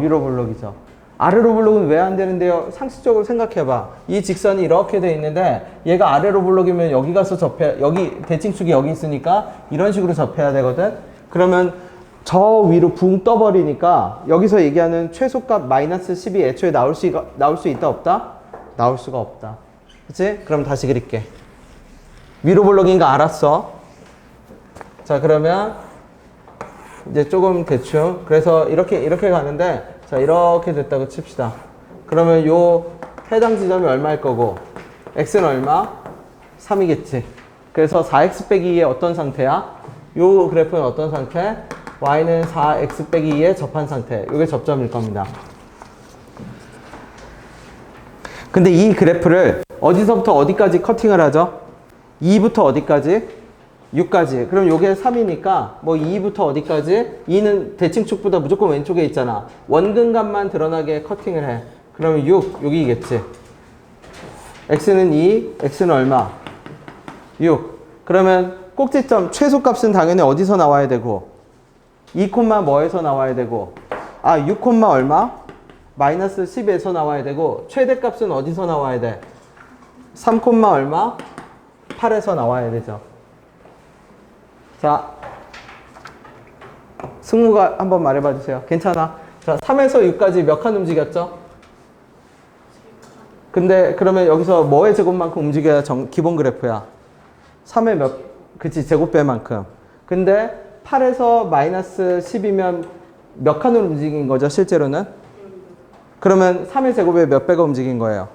위로 블록이죠. 아래로 블록은 왜 안 되는데요? 상식적으로 생각해봐. 이 직선이 이렇게 돼 있는데 얘가 아래로 블록이면 여기 가서 접해, 여기 대칭축이 여기 있으니까 이런 식으로 접해야 되거든. 그러면 저 위로 붕 떠버리니까 여기서 얘기하는 최소값 마이너스 10이 애초에 나올 수 있다 없다? 나올 수가 없다. 그치? 그럼 다시 그릴게. 위로 블록인 거 알았어. 자, 그러면 이제 조금 대충, 그래서 이렇게 가는데, 자, 이렇게 됐다고 칩시다. 그러면 요 해당 지점이 얼마일 거고, x는 얼마? 3이겠지. 그래서 4x 빼기 2의 어떤 상태야? 요 그래프는 어떤 상태? y는 4x 빼기 2에 접한 상태. 이게 접점일 겁니다. 근데 이 그래프를 어디서부터 어디까지 커팅을 하죠? 2부터 어디까지? 6까지. 그럼 요게 3이니까 뭐 2부터 어디까지? 2는 대칭축보다 무조건 왼쪽에 있잖아. 원근감만 드러나게 커팅을 해. 그러면 6, 여기겠지. x는 2, x는 얼마? 6. 그러면 꼭지점 최소값은 당연히 어디서 나와야 되고 2, 뭐에서 나와야 되고 6, 얼마? 마이너스 10에서 나와야 되고 최대값은 어디서 나와야 돼? 3, 얼마? 8에서 나와야 되죠. 자, 승무가 한번 말해봐 주세요. 괜찮아. 자, 3에서 6까지 몇 칸 움직였죠? 근데 그러면 여기서 뭐의 제곱만큼 움직여야 기본 그래프야? 3의 그치, 제곱배만큼. 근데 8에서 마이너스 10이면 몇 칸을 움직인 거죠, 실제로는? 그러면 3의 제곱에 몇 배가 움직인 거예요?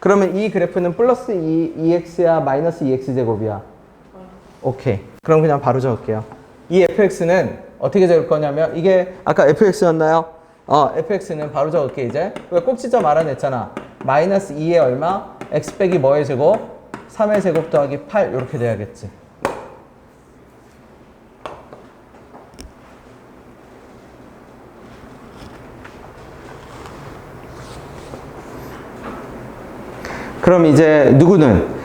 그러면 이 그래프는 플러스 2x야, 마이너스 2x 제곱이야? 오케이. 그럼 그냥 바로 적을게요. 이 fx는 어떻게 적을 거냐면, 이게 아까 fx였나요? fx는 바로 적을게, 이제. 왜 꼭지점 알아냈잖아. 마이너스 2의 얼마? x 빼기 뭐의 제곱? 3의 제곱 더하기 8, 이렇게 돼야겠지. 그럼 이제 누구는?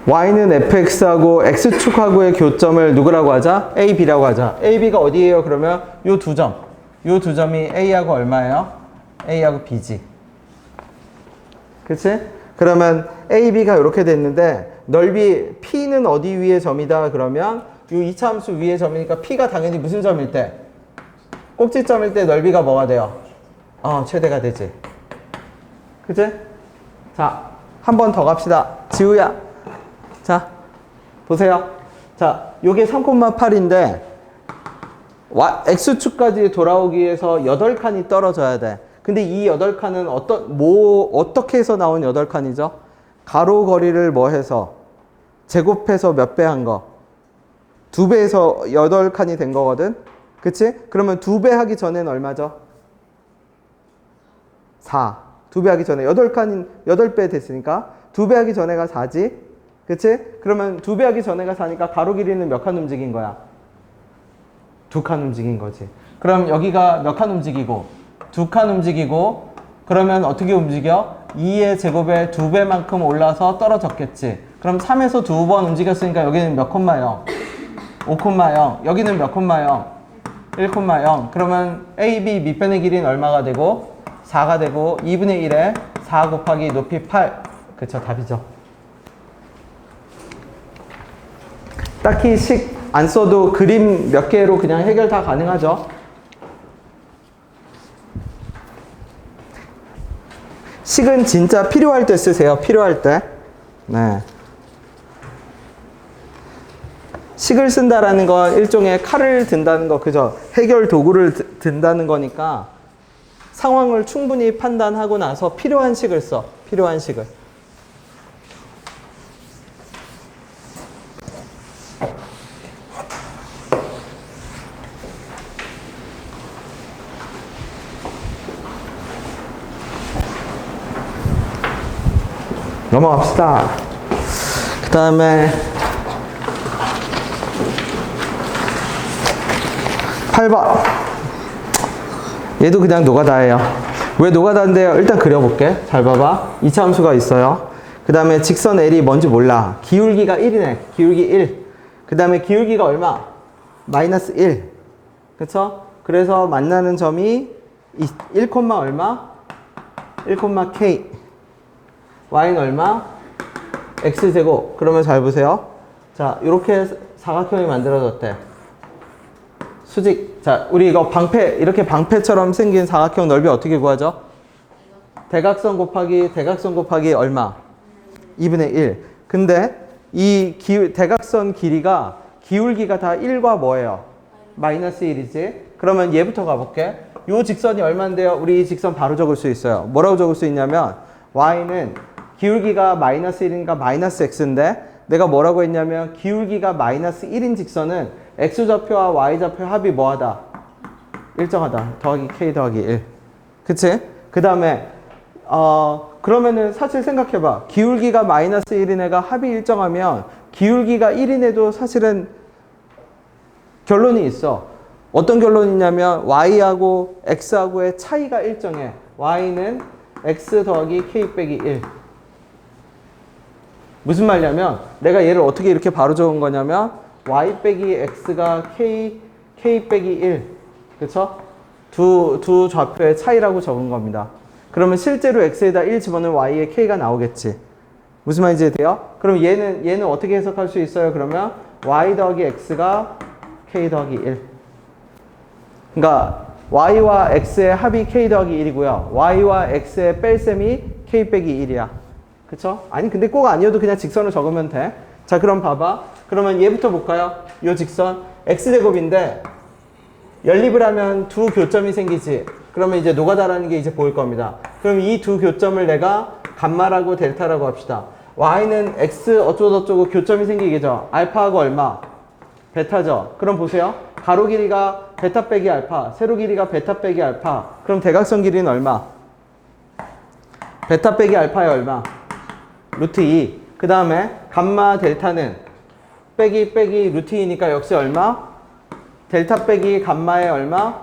y는 fx하고 x축하고의 교점을 누구라고 하자? a, b라고 하자. a, b가 어디예요? 그러면 요 두 점. 요 두 점이 a하고 얼마예요? a하고 b지. 그치? 그러면 a, b가 이렇게 됐는데 넓이 p는 어디 위의 점이다? 그러면 요 이차함수 위의 점이니까 p가 당연히 무슨 점일 때? 꼭지점일 때 넓이가 뭐가 돼요? 최대가 되지. 그치? 자, 한 번 더 갑시다. 지우야. 자, 보세요. 자, 요게 3,8인데 x축까지 돌아오기 위해서 8칸이 떨어져야 돼. 근데 이 8칸은 어떻게 해서 나온 8칸이죠? 가로 거리를 뭐 해서? 제곱해서 몇 배 한 거? 2배에서 8칸이 된 거거든? 그치? 그러면 2배 하기 전에는 얼마죠? 4. 2배 하기 전에 8배 됐으니까 2배 하기 전에가 4지? 그치? 그러면 2배 하기 전에가 4니까 가로 길이는 몇 칸 움직인 거야? 2칸 움직인 거지. 그럼 여기가 몇 칸 움직이고? 2칸 움직이고, 그러면 어떻게 움직여? 2의 제곱에 2배만큼 올라서 떨어졌겠지. 그럼 3에서 2번 움직였으니까 여기는 몇 콤마 0? 5,0. 여기는 몇 콤마 0? 1,0. 그러면 AB 밑변의 길이는 얼마가 되고? 4가 되고 2분의 1에 4 곱하기 높이 8. 그쵸, 답이죠. 딱히 식 안 써도 그림 몇 개로 그냥 해결 다 가능하죠. 식은 진짜 필요할 때 쓰세요. 필요할 때. 네. 식을 쓴다라는 건 일종의 칼을 든다는 거, 그죠? 해결 도구를 든다는 거니까 상황을 충분히 판단하고 나서 필요한 식을 써. 필요한 식을. 넘어갑시다. 그 다음에 8번. 얘도 그냥 노가다예요. 왜 노가다인데요? 일단 그려볼게. 잘 봐봐. 이차함수가 있어요. 그 다음에 직선 L이 뭔지 몰라. 기울기가 1이네. 기울기 1. 그 다음에 기울기가 얼마? 마이너스 1. 그쵸? 그래서 만나는 점이 1, 얼마? 1, K. y는 얼마? x제곱. 그러면 잘 보세요. 자, 이렇게 사각형이 만들어졌대. 수직. 자, 우리 이거 방패, 이렇게 방패처럼 생긴 사각형 넓이 어떻게 구하죠? 대각선 곱하기 얼마? 2분의 1. 근데 이 대각선 길이가, 기울기가 다 1과 뭐예요? 마이너스 1이지? 그러면 얘부터 가볼게. 요 직선이 얼마인데요? 우리 이 직선 바로 적을 수 있어요. 뭐라고 적을 수 있냐면 y는 기울기가 마이너스 1이니까 마이너스 x인데, 내가 뭐라고 했냐면 기울기가 마이너스 1인 직선은 x좌표와 y좌표 합이 뭐하다? 일정하다. 더하기 k 더하기 1. 그치? 그 다음에 그러면은 사실 생각해봐. 기울기가 마이너스 1인 애가 합이 일정하면 기울기가 1인 애도 사실은 결론이 있어. 어떤 결론이냐면 y하고 x하고의 차이가 일정해. y는 x 더하기 k 빼기 1. 무슨 말이냐면 내가 얘를 어떻게 이렇게 바로 적은 거냐면 y 빼기 x가 k 빼기 1. 그쵸? 두 좌표의 차이라고 적은 겁니다. 그러면 실제로 x에다 1 집어넣으면 y에 k가 나오겠지. 무슨 말인지 돼요? 그럼 얘는 어떻게 해석할 수 있어요? 그러면 y 더하기 x가 k 더하기 1. 그러니까 y와 x의 합이 k 더하기 1이고요. y와 x의 뺄셈이 k 빼기 1이야. 그쵸? 아니 근데 꼭 아니어도 그냥 직선을 적으면 돼. 자 그럼 봐봐. 그러면 얘부터 볼까요? 요 직선 x제곱인데 연립을 하면 두 교점이 생기지. 그러면 이제 노가다라는 게 이제 보일 겁니다. 그럼 이 두 교점을 내가 감마라고 델타라고 합시다. y는 x 어쩌고저쩌고 교점이 생기겠죠. 알파하고 얼마? 베타죠. 그럼 보세요. 가로 길이가 베타 빼기 알파, 세로 길이가 베타 빼기 알파. 그럼 대각선 길이는 얼마? 베타 빼기 알파의 얼마? 루트 2. 그 다음에 감마 델타는 빼기 루트 2니까 역시 얼마? 델타 빼기 감마의 얼마?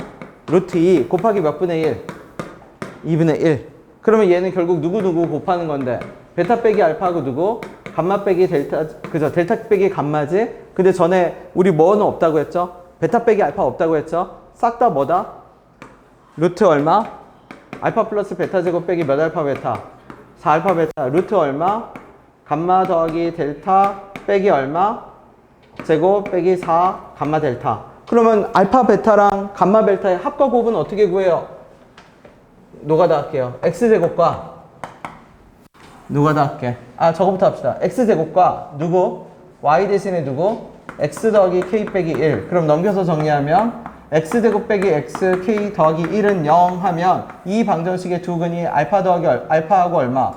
루트 2 곱하기 몇 분의 1? 2분의 1. 그러면 얘는 결국 누구 곱하는 건데 베타 빼기 알파하고 누구? 감마 빼기 델타, 그죠? 델타 빼기 감마지? 근데 전에 우리 뭐는 없다고 했죠? 베타 빼기 알파 없다고 했죠? 싹 다 뭐다? 루트 얼마? 알파 플러스 베타 제곱 빼기 몇 알파 베타? 4알파 베타. 루트 얼마? 감마 더하기 델타 빼기 얼마? 제곱 빼기 4 감마 델타. 그러면 알파 베타랑 감마 벨타의 합과 곱은 어떻게 구해요? 노가다 할게요. x제곱과 노가다 할게. 아 저거부터 합시다. x제곱과 누구? y 대신에 누구? x 더하기 k 빼기 1. 그럼 넘겨서 정리하면 x제곱 빼기 x k 더하기 1은 0 하면 이 방정식의 두 근이 알파 더하기 알파하고 얼마?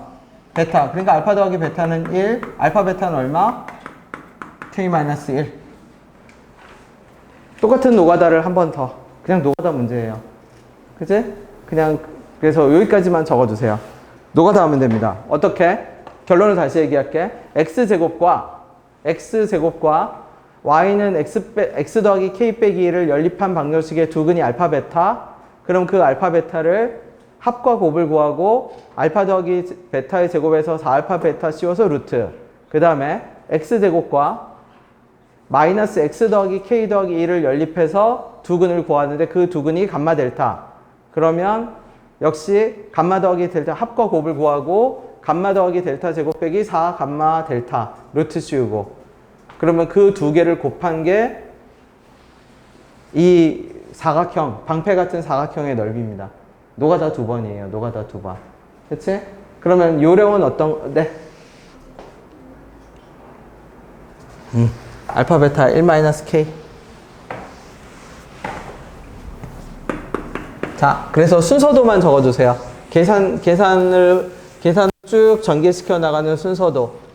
베타. 그러니까 알파 더하기 베타는 1. 알파 베타는 얼마? k-1. 똑같은 노가다를 한 번 더. 그냥 노가다 문제예요. 그치? 그냥 그래서 여기까지만 적어주세요. 노가다 하면 됩니다. 어떻게? 결론을 다시 얘기할게. x제곱과 y는 x 더하기 k 빼기 1을 연립한 방정식의 두 근이 알파 베타. 그럼 그 알파 베타를 합과 곱을 구하고 알파 더하기 베타의 제곱에서 4알파 베타 씌워서 루트. 그 다음에 x제곱과 마이너스 x 더하기 k 더하기 1을 연립해서 두 근을 구하는데 그 두 근이 감마 델타. 그러면 역시 감마 더하기 델타 합과 곱을 구하고 감마 더하기 델타 제곱 빼기 4 감마 델타 루트 씌우고. 그러면 그 두 개를 곱한 게 이 사각형, 방패 같은 사각형의 넓이입니다. 노가다 두 번이에요. 노가다 두 번. 그치? 그러면 요령은 어떤, 네? 알파 베타 1-k. 자, 그래서 순서도만 적어주세요. 계산을 쭉 전개시켜 나가는 순서도.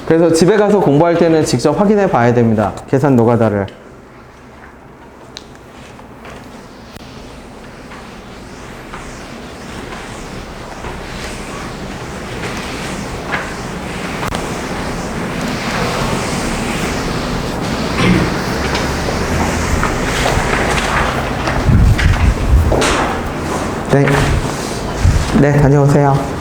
그래서 집에 가서 공부할 때는 직접 확인해 봐야 됩니다. 계산 노가다를. 네. 네, 다녀오세요.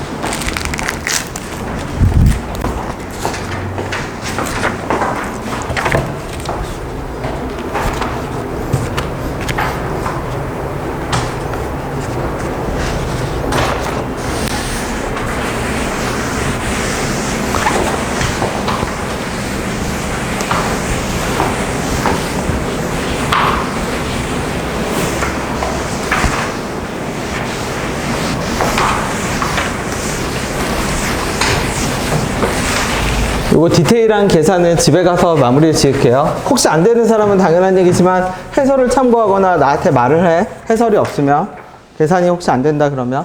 요거 디테일한 계산은 집에 가서 마무리 지을게요. 혹시 안 되는 사람은 당연한 얘기지만 해설을 참고하거나 나한테 말을 해. 해설이 없으면. 계산이 혹시 안 된다 그러면.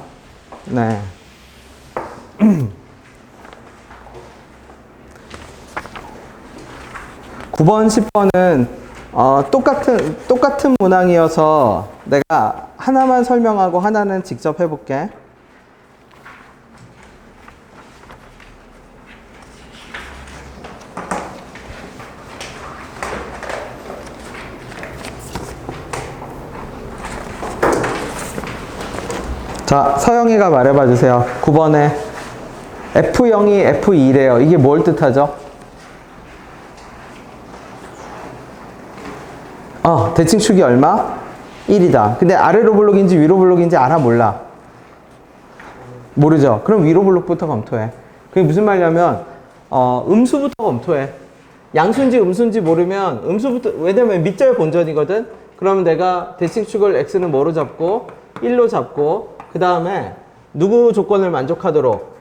네. 9번, 10번은 똑같은 문항이어서 내가 하나만 설명하고 하나는 직접 해볼게. 자, 서영이가 말해봐 주세요. 9번에 F0이 F2래요. 이게 뭘 뜻하죠? 대칭축이 얼마? 1이다. 근데 아래로 블록인지 위로 블록인지 알아 몰라? 모르죠? 그럼 위로 블록부터 검토해. 그게 무슨 말이냐면 음수부터 검토해. 양수인지 음수인지 모르면 음수부터, 왜냐면 밑절 본전이거든. 그러면 내가 대칭축을 x는 뭐로 잡고 1로 잡고 그 다음에 누구 조건을 만족하도록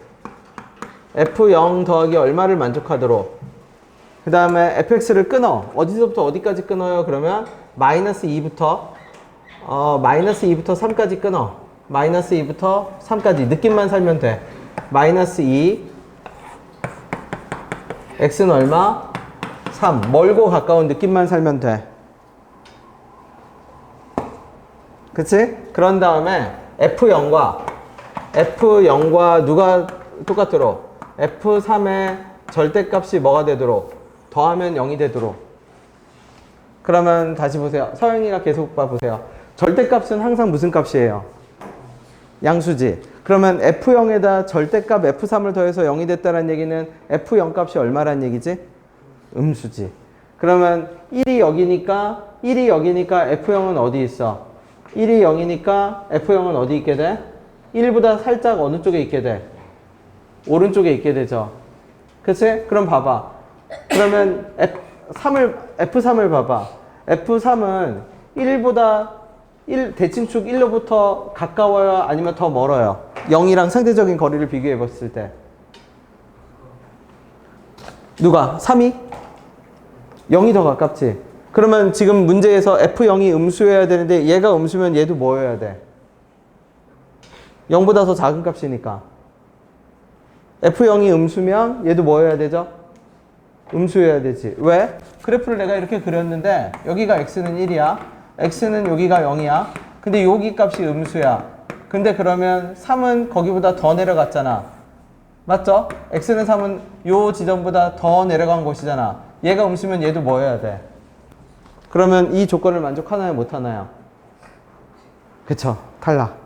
f0 더하기 얼마를 만족하도록 그 다음에 fx를 끊어. 어디서부터 어디까지 끊어요? 그러면 마이너스 2부터 3까지 끊어. 마이너스 2부터 3까지 느낌만 살면 돼. 마이너스 2 x는 얼마? 3. 멀고 가까운 느낌만 살면 돼. 그치? 그런 다음에 F0과 누가 똑같도록 F3의 절대값이 뭐가 되도록 더하면 0이 되도록. 그러면 다시 보세요. 서영이가 계속 봐보세요. 절대값은 항상 무슨 값이에요? 양수지. 그러면 F0에다 절대값 F3을 더해서 0이 됐다는 얘기는 F0 값이 얼마란 얘기지? 음수지. 그러면 1이 여기니까 F0은 어디 있어? 1이 0이니까 F0은 어디 있게 돼? 1보다 살짝 어느 쪽에 있게 돼? 오른쪽에 있게 되죠. 그치? 그럼 봐봐. 그러면 F3을 봐봐. F3은 1보다 대칭축 1로부터 가까워요? 아니면 더 멀어요? 0이랑 상대적인 거리를 비교해 봤을 때. 누가? 3이? 0이 더 가깝지? 그러면 지금 문제에서 F0이 음수여야 되는데 얘가 음수면 얘도 뭐여야 돼? 0보다 더 작은 값이니까. F0이 음수면 얘도 뭐여야 되죠? 음수여야 되지. 왜? 그래프를 내가 이렇게 그렸는데 여기가 x는 1이야. x는 여기가 0이야. 근데 여기 값이 음수야. 근데 그러면 3은 거기보다 더 내려갔잖아. 맞죠? x는 3은 요 지점보다 더 내려간 곳이잖아. 얘가 음수면 얘도 뭐여야 돼? 그러면 이 조건을 만족하나요? 못하나요? 그쵸? 탈락.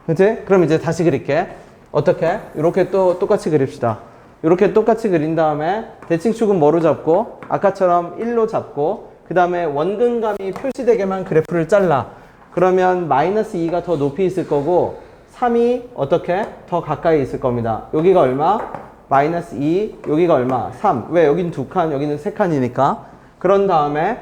그치? 그럼 이제 다시 그릴게. 어떻게? 이렇게 또 똑같이 그립시다. 이렇게 똑같이 그린 다음에 대칭축은 뭐로 잡고 아까처럼 1로 잡고 그 다음에 원근감이 표시되게만 그래프를 잘라. 그러면 마이너스 2가 더 높이 있을 거고 3이 어떻게? 더 가까이 있을 겁니다. 여기가 얼마? 마이너스 2, 여기가 얼마? 3. 왜? 여기는 2칸, 여기는 3칸이니까. 그런 다음에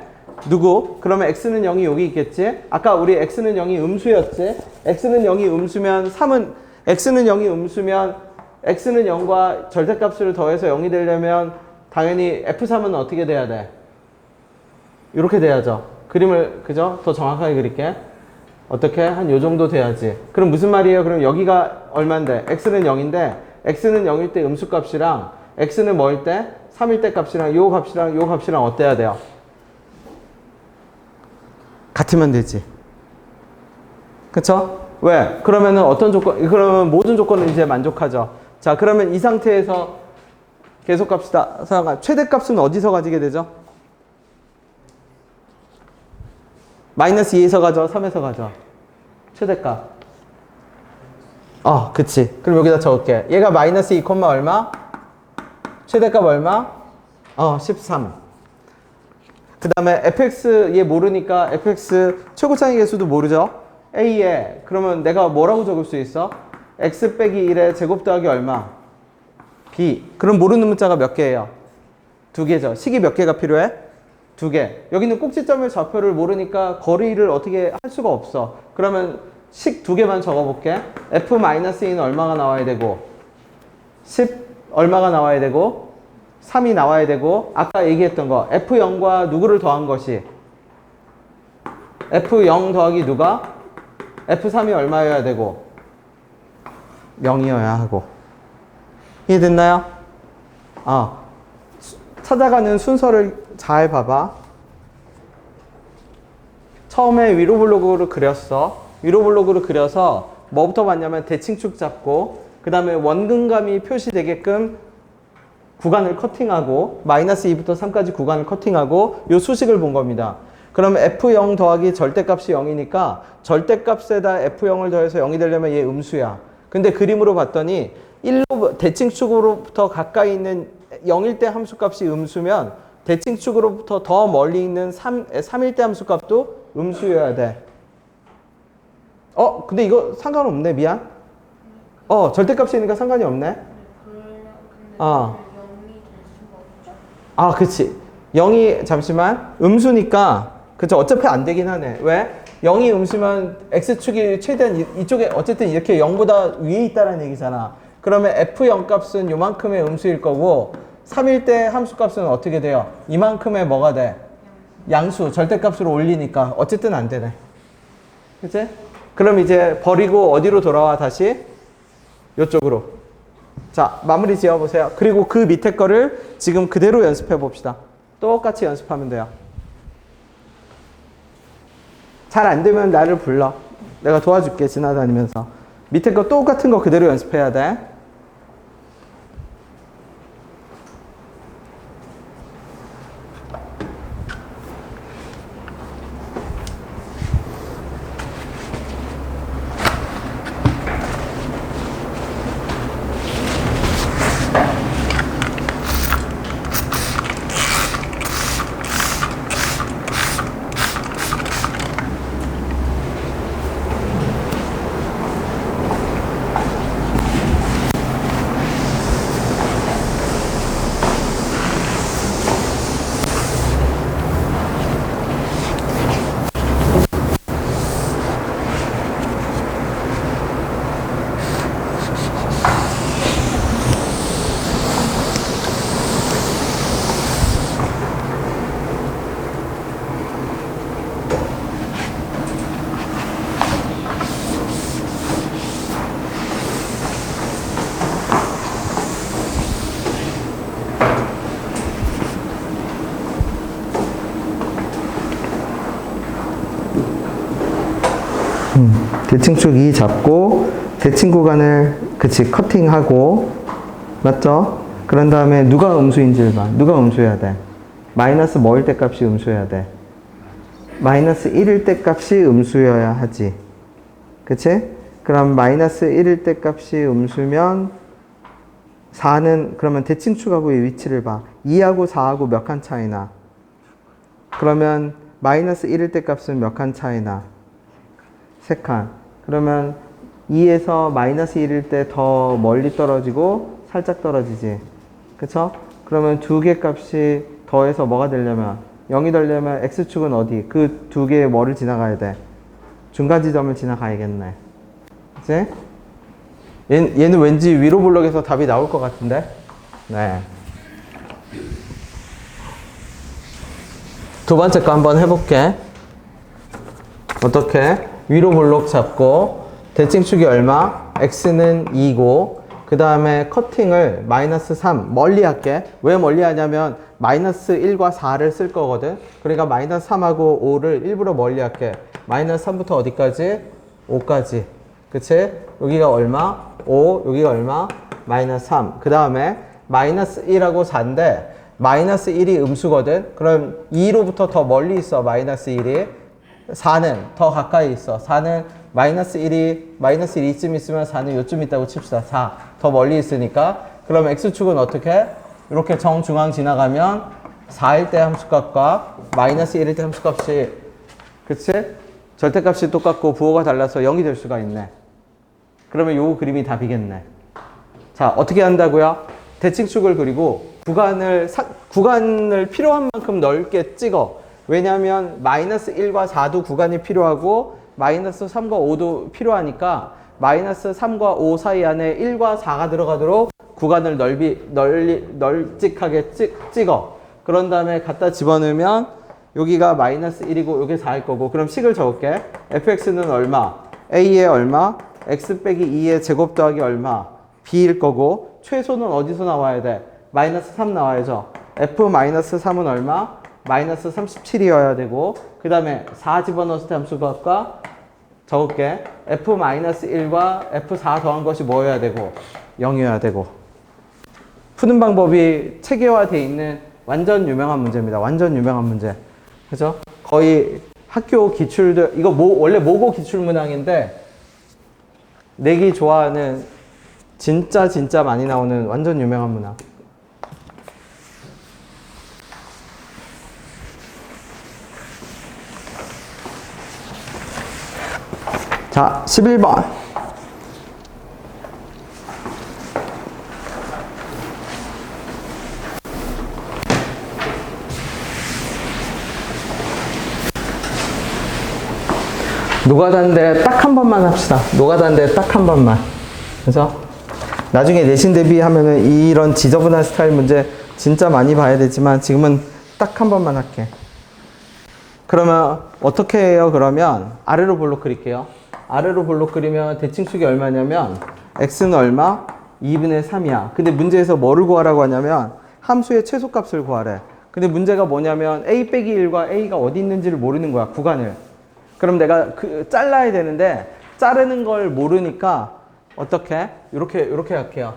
누구? 그러면 x는 0이 여기 있겠지? 아까 우리 x는 0이 음수였지? x는 0이 음수면 3은 x는 0이 음수면 x는 0과 절대값을 더해서 0이 되려면 당연히 f3은 어떻게 돼야 돼? 이렇게 돼야죠. 그림을 그죠? 더 정확하게 그릴게. 어떻게? 한 요 정도 돼야지. 그럼 무슨 말이에요? 그럼 여기가 얼만데? x는 0인데 x는 0일 때 음수값이랑 x는 뭐일 때? 3일 때 값이랑 요 값이랑 어때야 돼요? 같으면 되지. 그쵸? 왜? 그러면은 어떤 조건, 그러면 모든 조건은 이제 만족하죠. 자, 그러면 이 상태에서 계속 갑시다. 최대값은 어디서 가지게 되죠? 마이너스 2에서 가죠? 3에서 가죠? 최대값. 그치. 그럼 여기다 적을게. 얘가 마이너스 2, 얼마? 최대값 얼마? 13. 그 다음에 fx 얘 모르니까 fx 최고차이 계수도 모르죠? a에 그러면 내가 뭐라고 적을 수 있어? x 빼기 1에 제곱 더하기 얼마? b. 그럼 모르는 문자가 몇 개예요? 2개죠. 식이 몇 개가 필요해? 2개. 여기는 꼭지점의 좌표를 모르니까 거리를 어떻게 할 수가 없어. 그러면 식 2개만 적어볼게. f-2는 얼마가 나와야 되고 10 얼마가 나와야 되고 3이 나와야 되고 아까 얘기했던 거 f0과 누구를 더한 것이 f0 더하기 누가? f3이 얼마여야 되고 0이어야 하고. 이해됐나요? 찾아가는 순서를 잘 봐봐. 처음에 위로 블록으로 그렸어. 위로 블록으로 그려서 뭐부터 봤냐면 대칭축 잡고 그 다음에 원근감이 표시되게끔 구간을 커팅하고 마이너스 2부터 3까지 구간을 커팅하고 요 수식을 본 겁니다. 그러면 f0 더하기 절대값이 0이니까 절대값에다 f0을 더해서 0이 되려면 얘 음수야. 근데 그림으로 봤더니 1로 대칭축으로부터 가까이 있는 0일 때 함수값이 음수면 대칭축으로부터 더 멀리 있는 3일 때 함수값도 음수여야 돼. 근데 이거 상관없네. 미안. 절대값이니까 상관이 없네.
근데
어.
0이 될 수가 없죠?
아, 그치. 0이, 잠시만. 음수니까, 그쵸. 어차피 안 되긴 하네. 왜? 0이 음수면 x축이 최대한 이쪽에 어쨌든 이렇게 0보다 위에 있다는 얘기잖아. 그러면 f0 값은 요만큼의 음수일 거고, 3일 때 함수 값은 어떻게 돼요? 이만큼의 뭐가 돼? 양수, 절대값으로 올리니까 어쨌든 안 되네. 그치? 그럼 이제 버리고 어디로 돌아와, 다시? 요쪽으로. 자, 마무리 지어보세요. 그리고 그 밑에 거를 지금 그대로 연습해 봅시다. 똑같이 연습하면 돼요. 잘 안 되면 나를 불러. 내가 도와줄게, 지나다니면서. 밑에 거 똑같은 거 그대로 연습해야 돼. 대칭축 2 잡고 대칭 구간을 그치 커팅하고 맞죠? 그런 다음에 누가 음수인지를 봐. 누가 음수해야 돼? 마이너스 뭐일 때 값이 음수해야 돼? 마이너스 1일 때 값이 음수여야 하지. 그치? 그럼 마이너스 1일 때 값이 음수면 4는 그러면 대칭축하고의 위치를 봐. 2하고 4하고 몇 칸 차이나? 그러면 마이너스 1일 때 값은 몇 칸 차이나? 3칸. 그러면 2에서 마이너스 1일 때 더 멀리 떨어지고 살짝 떨어지지. 그쵸? 그러면 두 개 값이 더해서 뭐가 되려면 0이 되려면 x축은 어디? 그 두 개의 뭐를 지나가야 돼? 중간 지점을 지나가야겠네. 그치? 얘는 왠지 위로 블록에서 답이 나올 것 같은데? 네. 두 번째 거 한번 해볼게. 어떻게? 위로 블록 잡고 대칭축이 얼마? x는 2고 그 다음에 커팅을 마이너스 3 멀리 할게. 왜 멀리 하냐면 마이너스 1과 4를 쓸 거거든. 그러니까 마이너스 3하고 5를 일부러 멀리 할게. 마이너스 3부터 어디까지? 5까지. 그치? 여기가 얼마? 5. 여기가 얼마? 마이너스 3. 그 다음에 마이너스 1하고 4인데 마이너스 1이 음수거든. 그럼 2로부터 더 멀리 있어. 마이너스 1이. 4는 더 가까이 있어. 4는 마이너스 1이 이쯤 있으면 4는 요쯤 있다고 칩시다. 4. 더 멀리 있으니까. 그럼 x축은 어떻게? 이렇게 정중앙 지나가면 4일 때 함수값과 마이너스 1일 때 함수값이 그치? 절대값이 똑같고 부호가 달라서 0이 될 수가 있네. 그러면 요 그림이 답이겠네. 자, 어떻게 한다고요? 대칭축을 그리고 구간을 필요한 만큼 넓게 찍어. 왜냐하면 마이너스 1과 4도 구간이 필요하고 마이너스 3과 5도 필요하니까 마이너스 3과 5 사이 안에 1과 4가 들어가도록 구간을 널찍하게 찍어. 그런 다음에 갖다 집어넣으면 여기가 마이너스 1이고 여기 4일 거고. 그럼 식을 적을게. fx는 얼마? a의 얼마? x 빼기 2의 제곱 더하기 얼마? b일 거고. 최소는 어디서 나와야 돼? 마이너스 3 나와야죠. f-3은 얼마? 마이너스 37이어야 되고 그 다음에 4 집어넣었을 때 함수값과 적을게. f-1과 f4 더한 것이 뭐여야 되고? 0이어야 되고. 푸는 방법이 체계화되어 있는 완전 유명한 문제입니다. 완전 유명한 문제. 그죠? 거의 학교 기출들 이거 원래 모고 기출문항인데 내기 좋아하는 진짜 많이 나오는 완전 유명한 문항. 자, 11번. 노가다인데 딱 한 번만 합시다. 노가다인데 딱 한 번만. 그래서 나중에 내신 대비하면은 이런 지저분한 스타일 문제 진짜 많이 봐야 되지만 지금은 딱 한 번만 할게. 그러면 어떻게 해요? 그러면 아래로 볼록 그릴게요. 아래로 볼록 그리면 대칭축이 얼마냐면 x는 얼마? 2분의 3이야. 근데 문제에서 뭐를 구하라고 하냐면 함수의 최소값을 구하래. 근데 문제가 뭐냐면 a 빼기 1과 a가 어디 있는지를 모르는 거야. 구간을. 그럼 내가 잘라야 되는데 자르는 걸 모르니까 어떻게? 이렇게 할게요.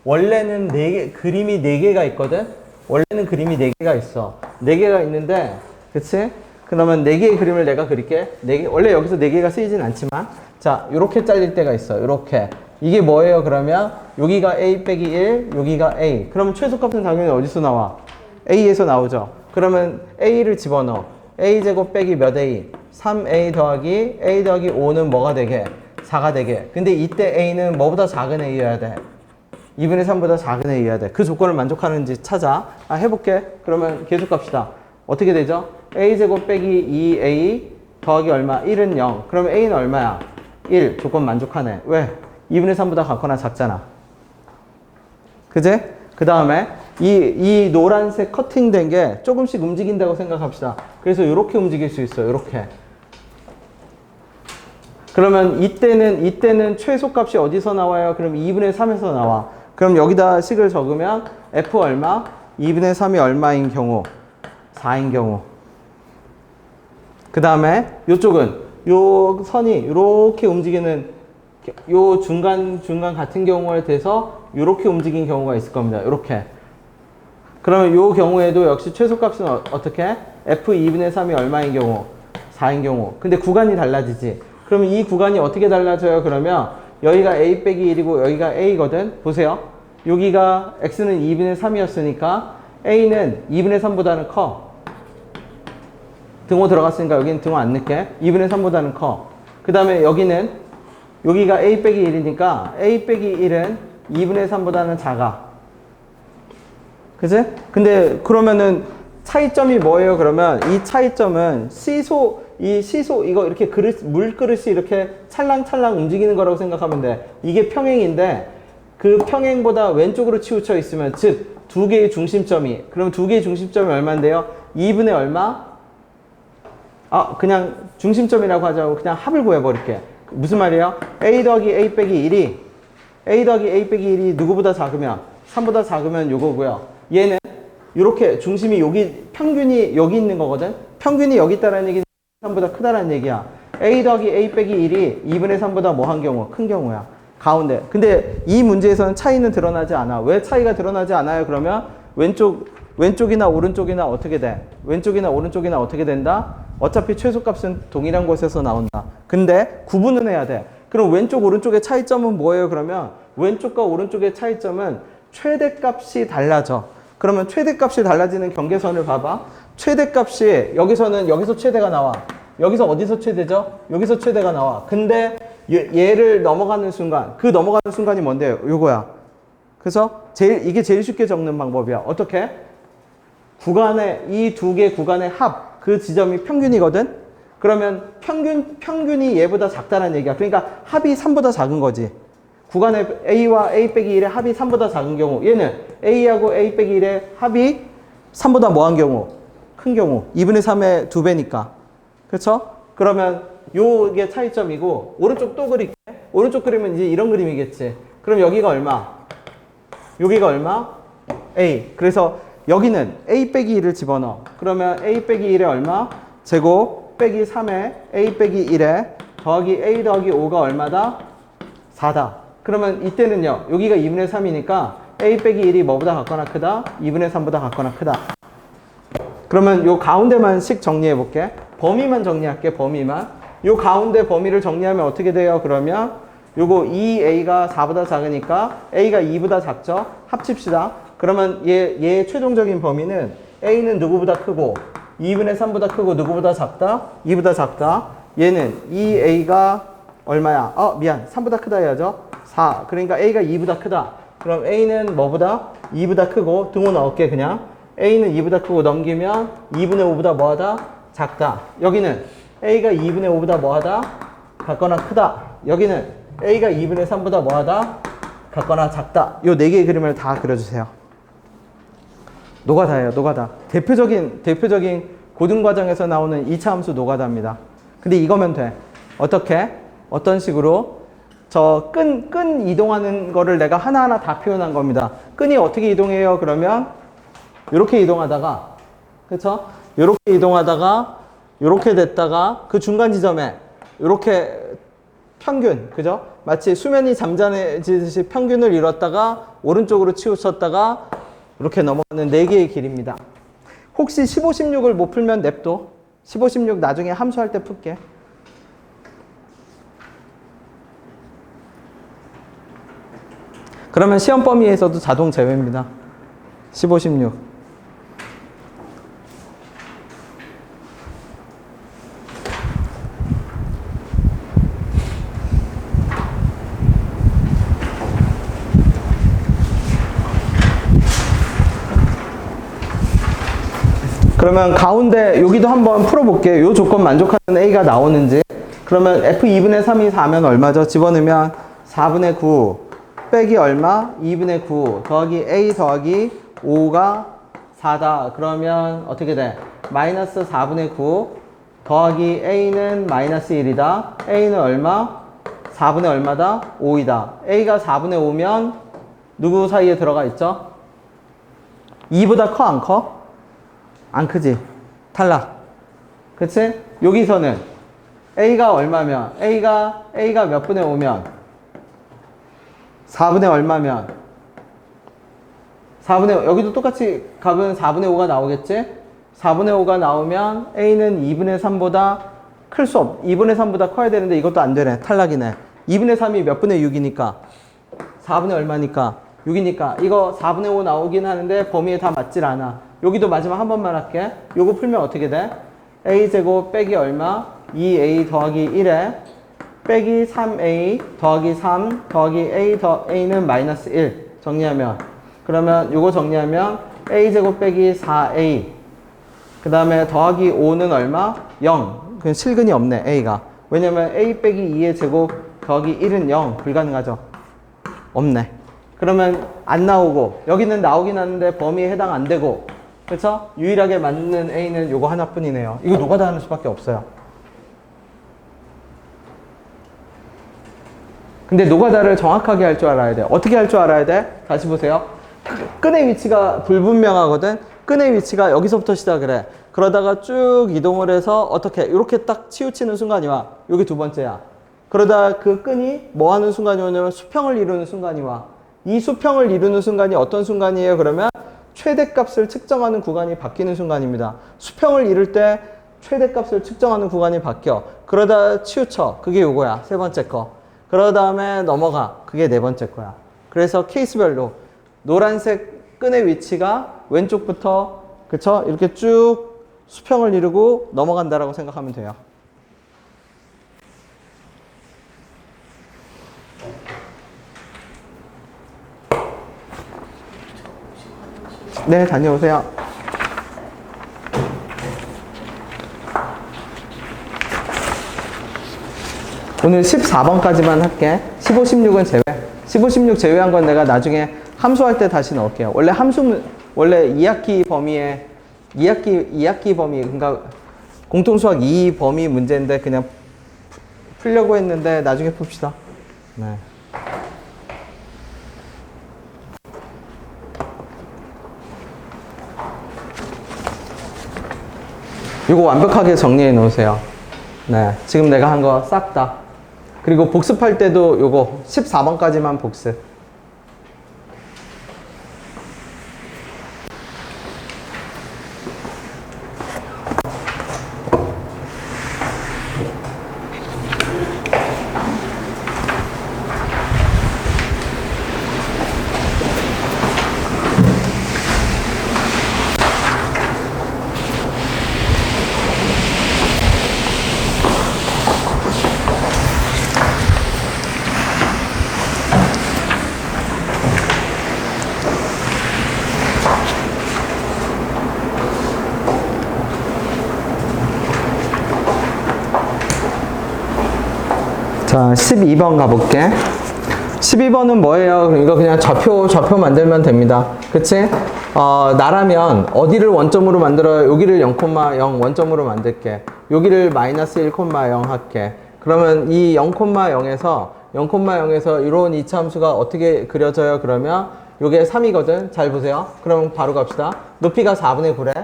원래는 그림이 4개가 있거든? 원래는 그림이 4개가 있어. 4개가 있는데, 그치? 그러면 4개의 그림을 내가 그릴게. 4개, 원래 여기서 4개가 쓰이진 않지만, 자, 요렇게 잘릴 때가 있어. 요렇게. 이게 뭐예요? 그러면, 여기가 a 빼기 1, 여기가 a. 그러면 최소값은 당연히 어디서 나와? a에서 나오죠. 그러면 a를 집어넣어. a제곱 빼기 몇 a? 3a 더하기 a 더하기 5는 뭐가 되게? 4가 되게. 근데 이때 a는 뭐보다 작은 a여야 돼? 2분의 3보다 작은 a여야 돼. 그 조건을 만족하는지 찾아. 해볼게. 그러면 계속 갑시다. 어떻게 되죠? a제곱 빼기 2a 더하기 얼마? 1은 0. 그러면 a는 얼마야? 1. 조건 만족하네. 왜? 2분의 3보다 같거나 작잖아. 그제? 그 다음에 이 노란색 커팅된 게 조금씩 움직인다고 생각합시다. 그래서 이렇게 움직일 수 있어요. 이렇게. 그러면 이때는 최소값이 어디서 나와요? 그럼 2분의 3에서 나와. 그럼 여기다 식을 적으면 f 얼마? 2분의 3이 얼마인 경우? 4인 경우. 그 다음에 이쪽은 요 선이 이렇게 움직이는 요 중간 같은 경우에 대해서 이렇게 움직인 경우가 있을 겁니다. 이렇게. 그러면 요 경우에도 역시 최소값은 어떻게? f 2분의 3이 얼마인 경우? 4인 경우. 근데 구간이 달라지지. 그러면 이 구간이 어떻게 달라져요? 그러면 여기가 a 빼기 1이고 여기가 a거든. 보세요. 여기가 x는 2분의 3이었으니까 a는 2분의 3보다는 커. 등호 들어갔으니까 여기는 등호 안 넣게. 2분의 3보다는 커. 그 다음에 여기가 a 빼기 1이니까 a 빼기 1은 2분의 3보다는 작아. 그치? 근데 그러면은 차이점이 뭐예요? 그러면 이 차이점은 이거 이렇게 물그릇이 이렇게 찰랑찰랑 움직이는 거라고 생각하면 돼. 이게 평행인데 그 평행보다 왼쪽으로 치우쳐 있으면 즉 두 개의 중심점이 그럼 두 개의 중심점이 얼마인데요? 2분의 얼마? 그냥 중심점이라고 하자고 그냥 합을 구해버릴게. 무슨 말이에요? a 더하기 a 빼기 1이 a 더하기 a 빼기 1이 누구보다 작으면 3보다 작으면 요거고요. 얘는 이렇게 중심이 여기 평균이 여기 있는 거거든. 평균이 여기 있다는 얘기는 3보다 크다는 얘기야. a 더하기 a 빼기 1이 2분의 3보다 뭐 한 경우? 큰 경우야. 가운데. 근데 이 문제에서는 차이는 드러나지 않아. 왜 차이가 드러나지 않아요? 그러면 왼쪽이나 오른쪽이나 어떻게 돼? 왼쪽이나 오른쪽이나 어떻게 된다? 어차피 최소값은 동일한 곳에서 나온다. 근데 구분은 해야 돼. 그럼 왼쪽 오른쪽의 차이점은 뭐예요? 그러면 왼쪽과 오른쪽의 차이점은 최대값이 달라져. 그러면 최대값이 달라지는 경계선을 봐봐. 최대값이 여기서 최대가 나와. 여기서 어디서 최대죠? 여기서 최대가 나와. 근데 얘를 넘어가는 순간, 그 넘어가는 순간이 뭔데요? 요거야. 그래서 이게 제일 쉽게 적는 방법이야. 어떻게? 이 두 개 구간의 합, 그 지점이 평균이거든? 그러면 평균이 얘보다 작다는 얘기야. 그러니까 합이 3보다 작은 거지. 구간의 a와 a 빼기 1의 합이 3보다 작은 경우, 얘는 a하고 a 빼기 1의 합이 3보다 뭐한 경우? 큰 경우. 2분의 3의 2배니까. 그렇죠? 그러면 요게 차이점이고, 오른쪽 또 그릴게. 오른쪽 그리면 이제 이런 그림이겠지. 그럼 여기가 얼마? 여기가 얼마? a. 그래서 여기는 a 빼기 1을 집어넣어. 그러면 a 빼기 1에 얼마? 제곱 빼기 3에 a 빼기 1에 더하기 a 더하기 5가 얼마다? 4다. 그러면 이때는요. 여기가 2분의 3이니까 a 빼기 1이 뭐보다 같거나 크다? 2분의 3보다 같거나 크다. 그러면 요 가운데만 식 정리해 볼게. 범위만 정리할게. 범위만. 요 가운데 범위를 정리하면 어떻게 돼요? 그러면 요거 2a가 4보다 작으니까 a가 2보다 작죠? 합칩시다. 그러면 얘의 최종적인 범위는 a는 누구보다 크고 2분의 3보다 크고 누구보다 작다? 2보다 작다. 얘는 2a가 얼마야? 미안. 3보다 크다 해야죠? 4. 그러니까 a가 2보다 크다. 그럼 a는 뭐보다? 2보다 크고 등호 넣을게 그냥. a는 2보다 크고 넘기면 2분의 5보다 뭐하다? 작다. 여기는 A가 2분의 5보다 뭐하다? 같거나 크다. 여기는 A가 2분의 3보다 뭐하다? 같거나 작다. 요 4개의 그림을 다 그려주세요. 노가다예요, 노가다. 대표적인 고등과정에서 나오는 2차 함수 노가다입니다. 근데 이거면 돼. 어떻게? 어떤 식으로? 저 끈 이동하는 거를 내가 하나하나 다 표현한 겁니다. 끈이 어떻게 이동해요? 그러면 이렇게 이동하다가, 그쵸? 이렇게 이동하다가 이렇게 됐다가 그 중간 지점에 이렇게 평균, 그죠? 마치 수면이 잠잠해지듯이 평균을 이뤘다가 오른쪽으로 치우쳤다가 이렇게 넘어가는 4개의 길입니다. 혹시 15, 16을 못 풀면 냅둬. 15, 16 나중에 함수할 때 풀게. 그러면 시험 범위에서도 자동 제외입니다. 15, 16. 그러면 가운데 여기도 한번 풀어볼게요. 이 조건 만족하는 A가 나오는지. 그러면 F2분의 3이 4면 얼마죠? 집어넣으면 4분의 9 빼기 얼마? 2분의 9 더하기 A 더하기 5가 4다. 그러면 어떻게 돼? 마이너스 4분의 9 더하기 A는 마이너스 1이다. A는 얼마? 4분의 얼마다? 5이다. A가 4분의 5면 누구 사이에 들어가 있죠? 2보다 커 안 커? 안 크지? 탈락. 그치? 여기서는 A가 얼마면? A가 몇 분의 5면? 4분의 얼마면? 4분의 5, 여기도 똑같이 값은 4분의 5가 나오겠지? 4분의 5가 나오면 A는 2분의 3보다 클 수 없, 2분의 3보다 커야 되는데 이것도 안 되네. 탈락이네. 2분의 3이 몇 분의 6이니까? 4분의 얼마니까? 6이니까. 이거 4분의 5 나오긴 하는데 범위에 다 맞질 않아. 여기도 마지막 한 번만 할게. 요거 풀면 어떻게 돼? A제곱 빼기 얼마? 2A 더하기 1에 빼기 3A 더하기 3 더하기 A는 마이너스 1 정리하면, 그러면 요거 정리하면 A제곱 빼기 4A 그 다음에 더하기 5는 얼마? 0. 그냥 실근이 없네 A가. 왜냐면 A 빼기 2의 제곱 더하기 1은 0 불가능하죠. 없네. 그러면 안 나오고 여기는 나오긴 하는데 범위에 해당 안 되고, 그렇죠? 유일하게 맞는 A는 요거 하나뿐이네요. 이거 노가다 하는 수밖에 없어요. 근데 노가다를 정확하게 할 줄 알아야 돼. 어떻게 할 줄 알아야 돼? 다시 보세요. 끈의 위치가 불분명하거든. 끈의 위치가 여기서부터 시작을 해. 그러다가 쭉 이동을 해서 어떻게 이렇게 딱 치우치는 순간이 와. 여기 두 번째야. 그러다 그 끈이 뭐 하는 순간이 오냐면 수평을 이루는 순간이 와. 이 수평을 이루는 순간이 어떤 순간이에요? 그러면 최대값을 측정하는 구간이 바뀌는 순간입니다. 수평을 이룰 때 최대값을 측정하는 구간이 바뀌어. 그러다 치우쳐. 그게 요거야. 세 번째 거. 그러 다음에 넘어가. 그게 네 번째 거야. 그래서 케이스별로 노란색 끈의 위치가 왼쪽부터, 그쵸? 이렇게 쭉 수평을 이루고 넘어간다라고 생각하면 돼요. 네, 다녀오세요. 오늘 14번까지만 할게. 15, 16은 제외. 15, 16 제외한 건 내가 나중에 함수할 때 다시 넣을게요. 원래 원래 2학기 범위에, 2학기 범위, 그러니까 공통수학 2 범위 문제인데 그냥 풀려고 했는데 나중에 풉시다. 네. 이거 완벽하게 정리해 놓으세요. 네, 지금 내가 한 거 싹 다. 그리고 복습할 때도 요거 14번까지만 복습. 자, 12번 가볼게. 12번은 뭐예요? 이거 그냥 좌표 만들면 됩니다. 그치? 나라면 어디를 원점으로 만들어요? 여기를 0,0 원점으로 만들게. 여기를 마이너스 1,0 할게. 그러면 이 0,0에서 이런 이차함수가 어떻게 그려져요? 그러면 요게 3이거든. 잘 보세요. 그러면 바로 갑시다. 높이가 4분의 9래.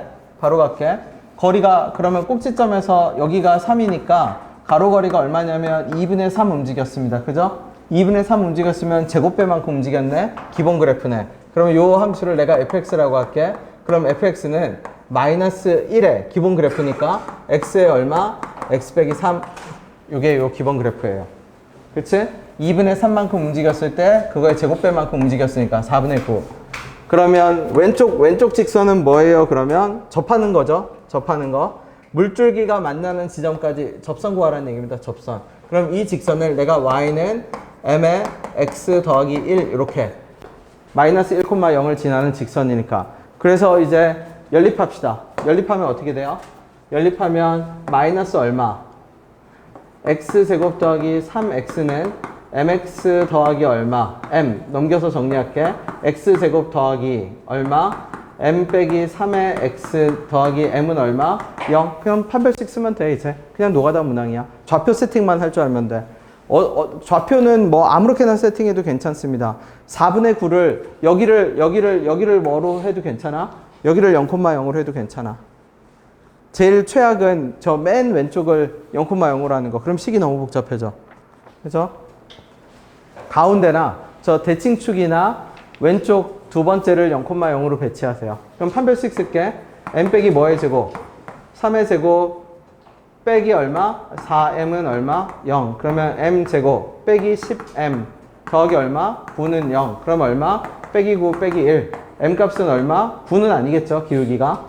바로 갈게. 거리가 그러면 꼭지점에서 여기가 3이니까 가로거리가 얼마냐면 2분의 3 움직였습니다. 그죠? 2분의 3 움직였으면 제곱배만큼 움직였네. 기본 그래프네. 그럼 요 함수를 내가 fx라고 할게. 그럼 fx는 마이너스 1의 기본 그래프니까 x의 얼마? x 빼기 3. 요게 요 기본 그래프예요. 그치? 2분의 3만큼 움직였을 때 그거의 제곱배만큼 움직였으니까 4분의 9. 그러면 왼쪽 직선은 뭐예요? 그러면 접하는 거죠. 접하는 거. 물줄기가 만나는 지점까지 접선 구하라는 얘기입니다. 접선. 그럼 이 직선을 내가 y는 m의 x 더하기 1 이렇게 마이너스 1,0을 지나는 직선이니까. 그래서 이제 연립합시다. 연립하면 어떻게 돼요? 연립하면 마이너스 얼마? x제곱 더하기 3x는 mx 더하기 얼마? m 넘겨서 정리할게. x제곱 더하기 얼마? m 빼기 3의 x 더하기 m은 얼마? 0. 그냥 판별식 쓰면 돼. 이제 그냥 노가다 문항이야. 좌표 세팅만 할 줄 알면 돼. 좌표는 뭐 아무렇게나 세팅해도 괜찮습니다. 4분의 9를 여기를 뭐로 해도 괜찮아? 여기를 0,0으로 해도 괜찮아. 제일 최악은 저 맨 왼쪽을 0,0으로 하는 거. 그럼 식이 너무 복잡해져. 그죠? 가운데나 저 대칭축이나 왼쪽 두 번째를 0,0으로 배치하세요. 그럼 판별식 쓸게. m 빼기 뭐의 제곱? 3의 제곱 빼기 얼마? 4m은 얼마? 0. 그러면 m 제곱 빼기 10m 더하기 얼마? 9는 0. 그럼 얼마? 빼기 9 빼기 1. m 값은 얼마? 9는 아니겠죠, 기울기가.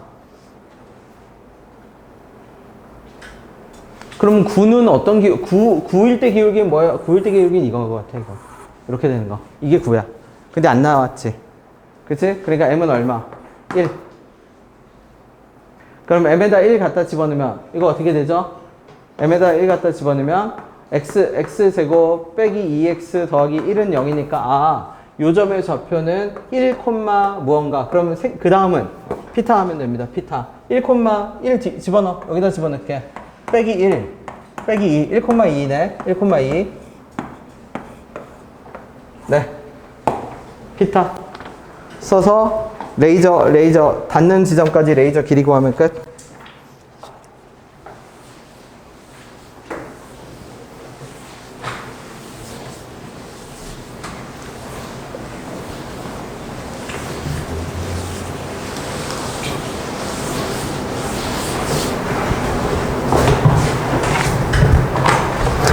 그럼 9는 어떤 9일 때 기울기는 뭐예요? 9일 때 기울기는 이건 것 같아, 이거. 이렇게 되는 거. 이게 9야. 근데 안 나왔지. 그치? 그러니까 m은 얼마? 1. 그럼 m에다 1 갖다 집어넣으면 이거 어떻게 되죠? m에다 1 갖다 집어넣으면 x제곱 빼기 2x 더하기 1은 0이니까 요 점의 좌표는 1, 무언가. 그러면 그 다음은 피타 하면 됩니다. 피타. 1, 집어넣어. 여기다 집어넣을게. 빼기 1, 빼기 2, 1,2네. 1,2. 네. 피타. 써서 레이저 닿는 지점까지 레이저 길이 구하면 끝.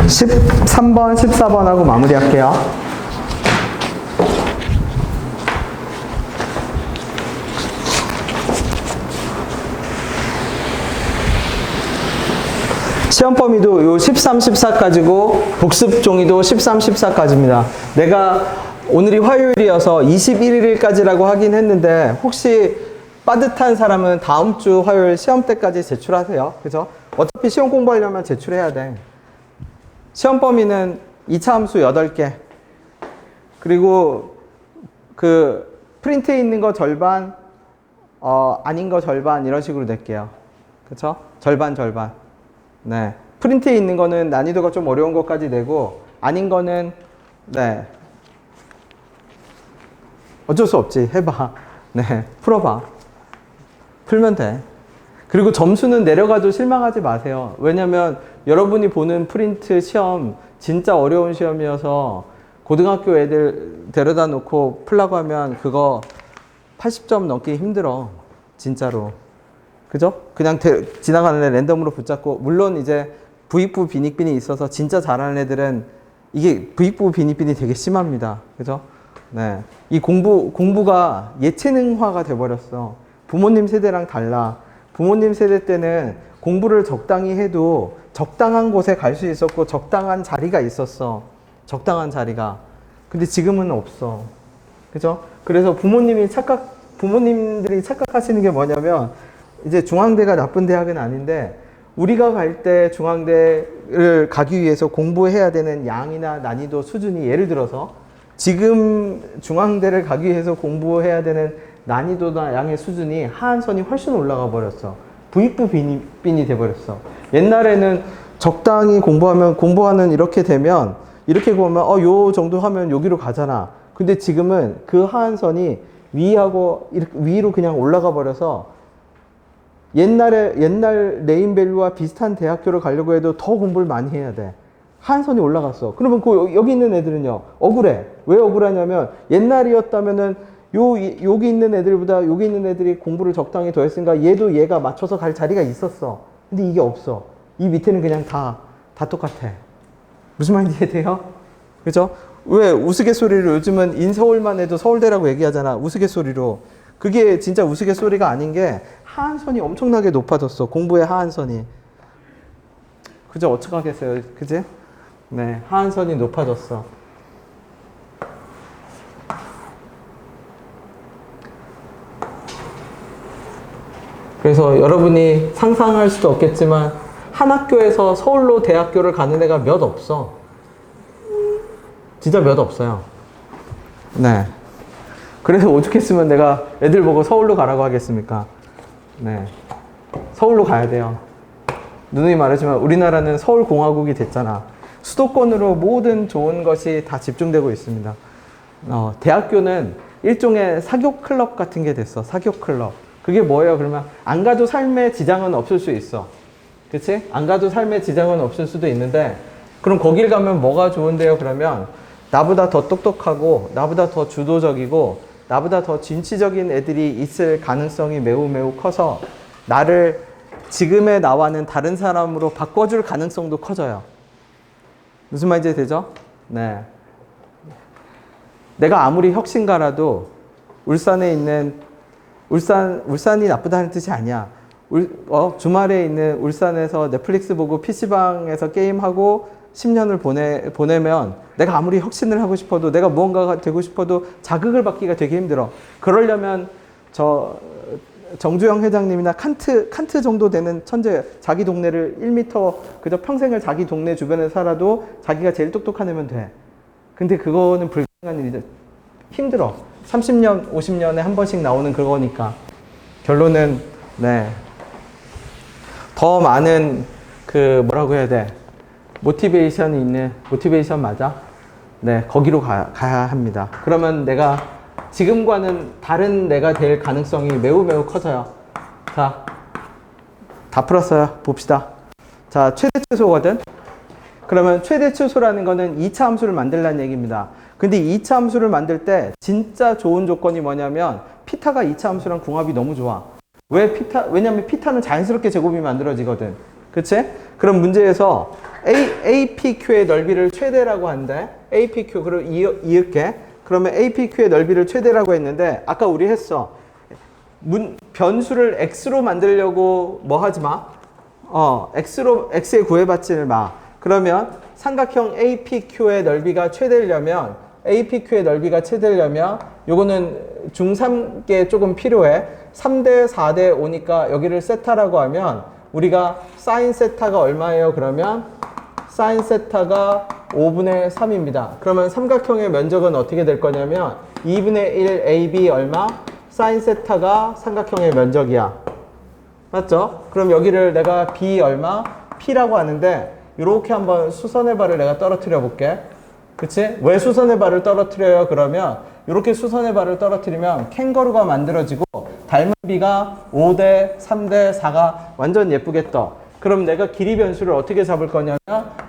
(13번) (14번하고) 마무리할게요. 시험 범위도 요 13, 14 가지고 복습 종이도 13, 14까지입니다. 내가 오늘이 화요일이어서 21일까지라고 하긴 했는데 혹시 빠듯한 사람은 다음 주 화요일 시험 때까지 제출하세요. 그죠? 어차피 시험 공부하려면 제출해야 돼. 시험 범위는 2차 함수 8개. 그리고 그 프린트에 있는 거 절반, 아닌 거 절반 이런 식으로 낼게요. 그쵸? 절반. 네. 프린트에 있는 거는 난이도가 좀 어려운 것까지 내고, 아닌 거는, 네. 어쩔 수 없지. 해봐. 네. 풀어봐. 풀면 돼. 그리고 점수는 내려가도 실망하지 마세요. 왜냐면 여러분이 보는 프린트 시험 진짜 어려운 시험이어서 고등학교 애들 데려다 놓고 풀라고 하면 그거 80점 넘기 힘들어. 진짜로. 그죠? 그냥 지나가는 애 랜덤으로 붙잡고, 물론 이제 부익부 빈익빈이 있어서 진짜 잘하는 애들은 이게 부익부 빈익빈이 되게 심합니다. 그죠? 네. 이 공부가 예체능화가 돼버렸어. 부모님 세대랑 달라. 부모님 세대 때는 공부를 적당히 해도 적당한 곳에 갈 수 있었고 적당한 자리가 있었어. 적당한 자리가. 근데 지금은 없어. 그죠? 그래서 부모님들이 착각하시는 게 뭐냐면, 이제 중앙대가 나쁜 대학은 아닌데, 우리가 갈 때 중앙대 중앙대를 가기 위해서 공부해야 되는 양이나 난이도 수준이 예를 들어서 지금 중앙대를 가기 위해서 공부해야 되는 난이도나 양의 수준이 하한선이 훨씬 올라가 버렸어. 부익부 빈이 돼버렸어. 옛날에는 적당히 공부하는 이렇게 되면 이렇게 보면 요 정도 하면 여기로 가잖아. 근데 지금은 그 하한선이 위로 그냥 올라가 버려서 옛날 네임밸류와 비슷한 대학교를 가려고 해도 더 공부를 많이 해야 돼. 하한선이 올라갔어. 그러면 여기 있는 애들은요, 억울해. 왜 억울하냐면 옛날이었다면은 여기 있는 애들보다 여기 있는 애들이 공부를 적당히 더 했으니까 얘가 맞춰서 갈 자리가 있었어. 근데 이게 없어. 이 밑에는 그냥 다 똑같아. 무슨 말인지 이해돼요? 그죠? 왜 우스갯소리로 요즘은 인서울만 해도 서울대라고 얘기하잖아. 우스갯소리로. 그게 진짜 우스갯소리가 아닌 게 하한선이 엄청나게 높아졌어. 공부의 하한선이. 그죠? 어떡하겠어요. 그지? 네. 하한선이 높아졌어. 그래서 여러분이 상상할 수도 없겠지만 한 학교에서 서울로 대학교를 가는 애가 몇 없어. 진짜 몇 없어요. 네. 그래서 오죽했으면 내가 애들 보고 서울로 가라고 하겠습니까? 네. 서울로 가야 돼요. 누누이 말하지만 우리나라는 서울공화국이 됐잖아. 수도권으로 모든 좋은 것이 다 집중되고 있습니다. 대학교는 일종의 사교 클럽 같은 게 됐어. 사교 클럽. 그게 뭐예요? 그러면 안 가도 삶의 지장은 없을 수 있어. 그치? 안 가도 삶의 지장은 없을 수도 있는데 그럼 거길 가면 뭐가 좋은데요? 그러면 나보다 더 똑똑하고 나보다 더 주도적이고 나보다 더 진취적인 애들이 있을 가능성이 매우 매우 커서 나를 지금의 나와는 다른 사람으로 바꿔줄 가능성도 커져요. 무슨 말인지 되죠? 네. 내가 아무리 혁신가라도 울산이 나쁘다는 뜻이 아니야. 주말에 있는 울산에서 넷플릭스 보고 PC방에서 게임하고 10년을 보내면 내가 아무리 혁신을 하고 싶어도 내가 무언가가 되고 싶어도 자극을 받기가 되게 힘들어. 그러려면 정주영 회장님이나 칸트 정도 되는 천재, 자기 동네를 1m 그저 평생을 자기 동네 주변에 살아도 자기가 제일 똑똑한 애면 돼. 근데 그거는 불가능한 일이다. 힘들어. 30년, 50년에 한 번씩 나오는 그거니까. 결론은 네. 더 많은 뭐라고 해야 돼? 모티베이션 맞아? 네, 거기로 가야 합니다. 그러면 내가 지금과는 다른 내가 될 가능성이 매우 매우 커져요. 자, 다 풀었어요. 봅시다. 자, 최대 최소거든? 그러면 최대 최소라는 거는 2차 함수를 만들라는 얘기입니다. 근데 2차 함수를 만들 때 진짜 좋은 조건이 뭐냐면 피타가 2차 함수랑 궁합이 너무 좋아. 왜냐면 피타는 자연스럽게 제곱이 만들어지거든. 그치? 그럼 문제에서 APQ의 넓이를 최대라고 한대. APQ, 그럼 이을게. 그러면 APQ의 넓이를 최대라고 했는데 아까 우리 했어. 변수를 x로 만들려고 뭐 하지 마. x에 구해받지를 마. 그러면 삼각형 APQ의 넓이가 최대려면 요거는 중3께 조금 필요해. 3대 4대 5니까 여기를 세타라고 하면 우리가 사인 세타가 얼마예요? 그러면 사인 세타가 5분의 3입니다. 그러면 삼각형의 면적은 어떻게 될 거냐면 2분의 1 AB 얼마? 사인 세타가 삼각형의 면적이야. 맞죠? 그럼 여기를 내가 B 얼마? P라고 하는데 이렇게 한번 수선의 발을 내가 떨어뜨려 볼게. 그치? 왜 수선의 발을 떨어뜨려요? 그러면 이렇게 수선의 발을 떨어뜨리면 캥거루가 만들어지고 닮은 비가 5대 3대 4가 완전 예쁘게 떠. 그럼 내가 길이 변수를 어떻게 잡을 거냐면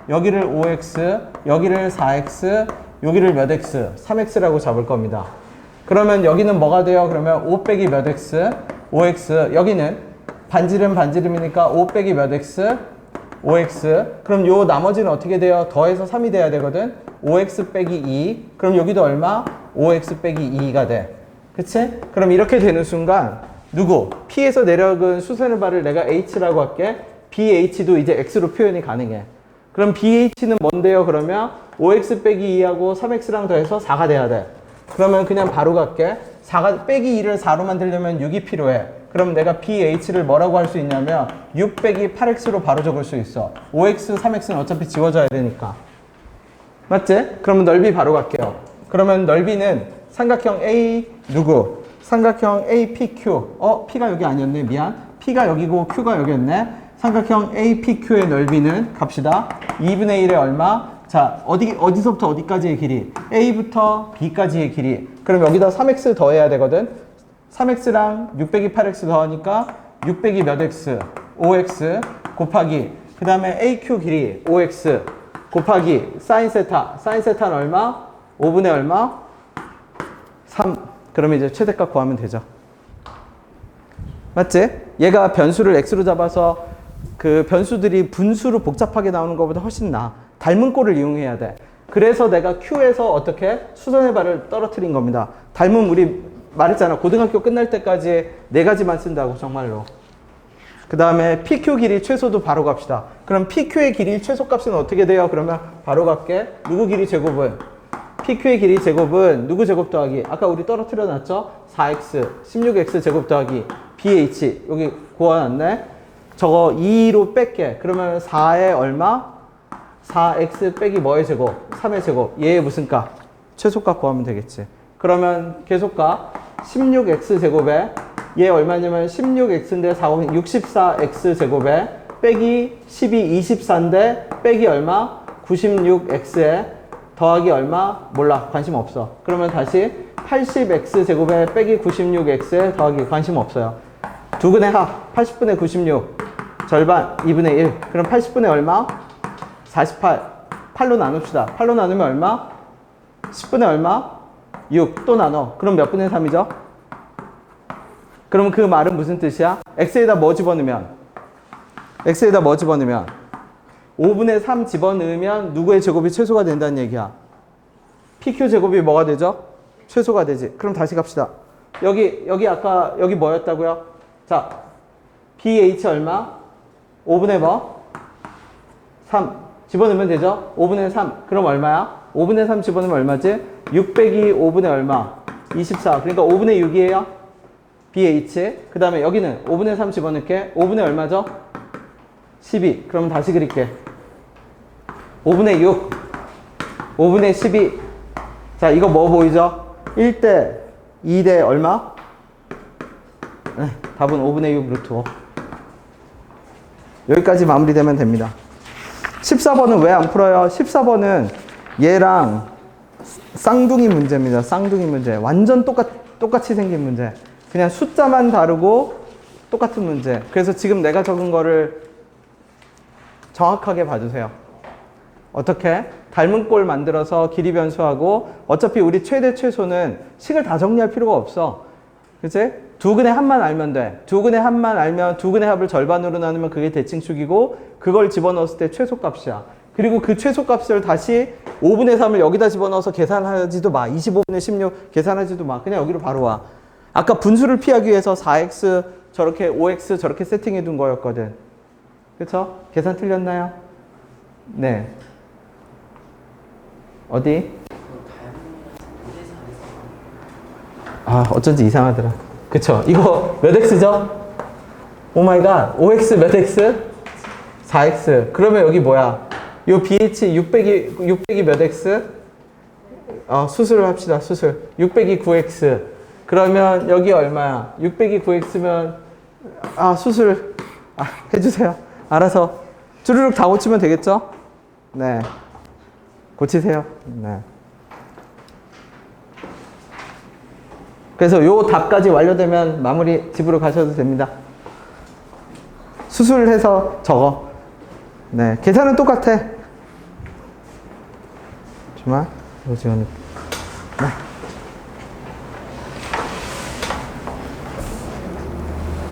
여기를 5x, 여기를 4x, 여기를 몇 x? 3x라고 잡을 겁니다. 그러면 여기는 뭐가 돼요? 그러면 5 빼기 몇 x? 5x. 여기는 반지름이니까 5 빼기 몇 x? 5x. 그럼 요 나머지는 어떻게 돼요? 더해서 3이 돼야 되거든. 5x 빼기 2. 그럼 여기도 얼마? 5x 빼기 2가 돼. 그치? 그럼 이렇게 되는 순간 P에서 내려간 수선의 발을 내가 H라고 할게. BH도 이제 X로 표현이 가능해. 그럼 BH는 뭔데요? 그러면 5x 빼기 2하고 3x랑 더해서 4가 돼야 돼. 그러면 그냥 바로 갈게. 4가 빼기 2를 4로 만들려면 6이 필요해. 그럼 내가 BH를 뭐라고 할 수 있냐면 6 빼기 8x로 바로 적을 수 있어. 5x, 3x는 어차피 지워져야 되니까. 맞지? 그러면 넓이 바로 갈게요. 그러면 넓이는 삼각형 A 누구? 삼각형 APQ. P가 여기 아니었네. 미안. P가 여기고 Q가 여기였네. 삼각형 APQ의 넓이는 갑시다. 2분의 1에 얼마? 자, 어디서부터 어디까지의 길이? A부터 B까지의 길이. 그럼 여기다 3x 더해야 되거든. 3x랑 6 빼기 8x 더하니까 6 빼기 몇 x? 5x 곱하기 그 다음에 AQ 길이 5x 곱하기 사인 세타. 사인 세타는 얼마? 5분의 얼마? 3. 그러면 이제 최대값 구하면 되죠. 맞지? 얘가 변수를 x로 잡아서 그 변수들이 분수로 복잡하게 나오는 것보다 훨씬 나아. 닮은 꼴을 이용해야 돼. 그래서 내가 Q에서 어떻게 수선의 발을 떨어뜨린 겁니다. 닮은 우리 말했잖아. 고등학교 끝날 때까지 4가지만 쓴다고 정말로. 그 다음에 PQ 길이 최소도 바로 갑시다. 그럼 PQ의 길이 최소값은 어떻게 돼요? 그러면 바로 갈게. 누구 길이 제곱은? PQ의 길이 제곱은 누구 제곱 더하기? 아까 우리 떨어뜨려 놨죠? 4x, 16x 제곱 더하기 BH. 여기 구워놨네. 저거 2로 뺄게. 그러면 4에 얼마? 4x 빼기 뭐의 제곱? 3의 제곱. 얘의 무슨 값? 최소값 구하면 되겠지. 그러면 계속값 16x 제곱에 얘 얼마냐면 16x인데 4, 64x 제곱에 빼기 12, 24인데 빼기 얼마? 96x에 더하기 얼마? 몰라. 관심 없어. 그러면 다시 80x 제곱에 빼기 96x에 더하기 관심 없어요. 두근의 합 80분의 96 절반 2분의 1. 그럼 80분의 얼마? 48. 8로 나눕시다. 8로 나누면 얼마? 10분의 얼마? 6. 또 나눠. 그럼 몇 분의 3이죠? 그럼 그 말은 무슨 뜻이야? x에다 뭐 집어넣으면? x에다 뭐 집어넣으면? 5분의 3 집어넣으면 누구의 제곱이 최소가 된다는 얘기야? PQ 제곱이 뭐가 되죠? 최소가 되지. 그럼 다시 갑시다. 여기 아까 여기 뭐였다고요? 자, BH 얼마? 5분의 뭐? 3 집어넣으면 되죠? 5분의 3 그럼 얼마야? 5분의 3 집어넣으면 얼마지? 6 빼기 5분의 얼마? 24 그러니까 5분의 6이에요? BH 그 다음에 여기는 5분의 3 집어넣을게 5분의 얼마죠? 12 그럼 다시 그릴게 5분의 6 5분의 12 자 이거 뭐 보이죠? 1대 2대 얼마? 네, 답은 5분의 6 루트 5 여기까지 마무리되면 됩니다. 14번은 왜 안 풀어요? 14번은 얘랑 쌍둥이 문제입니다. 쌍둥이 문제. 완전 똑같이 생긴 문제. 그냥 숫자만 다르고 똑같은 문제. 그래서 지금 내가 적은 거를 정확하게 봐주세요. 어떻게? 닮은 꼴 만들어서 길이 변수하고 어차피 우리 최대 최소는 식을 다 정리할 필요가 없어. 그치? 두근의 합만 알면 돼. 두근의 합만 알면 두근의 합을 절반으로 나누면 그게 대칭축이고 그걸 집어넣었을 때 최소값이야. 그리고 그 최소값을 다시 5분의 3을 여기다 집어넣어서 계산하지도 마. 25분의 16 계산하지도 마. 그냥 여기로 바로 와. 아까 분수를 피하기 위해서 4x 저렇게 5x 저렇게 세팅해 둔 거였거든. 그쵸? 계산 틀렸나요? 네. 어디? 아 어쩐지 이상하더라. 그쵸? 이거 몇 x죠? 오마이갓 5x 몇 x? 4x 그러면 여기 뭐야? 요 BH 6 빼기 몇 x? 수술을 합시다. 수술 6 빼기 9x 그러면 여기 얼마야? 6 빼기 9x면 수술 해주세요. 알아서 주르륵 다 고치면 되겠죠? 네 고치세요. 네. 그래서 요 답까지 완료되면 마무리 집으로 가셔도 됩니다. 수술해서 적어. 네, 계산은 똑같아. 잠시만, 이거 지금. 네.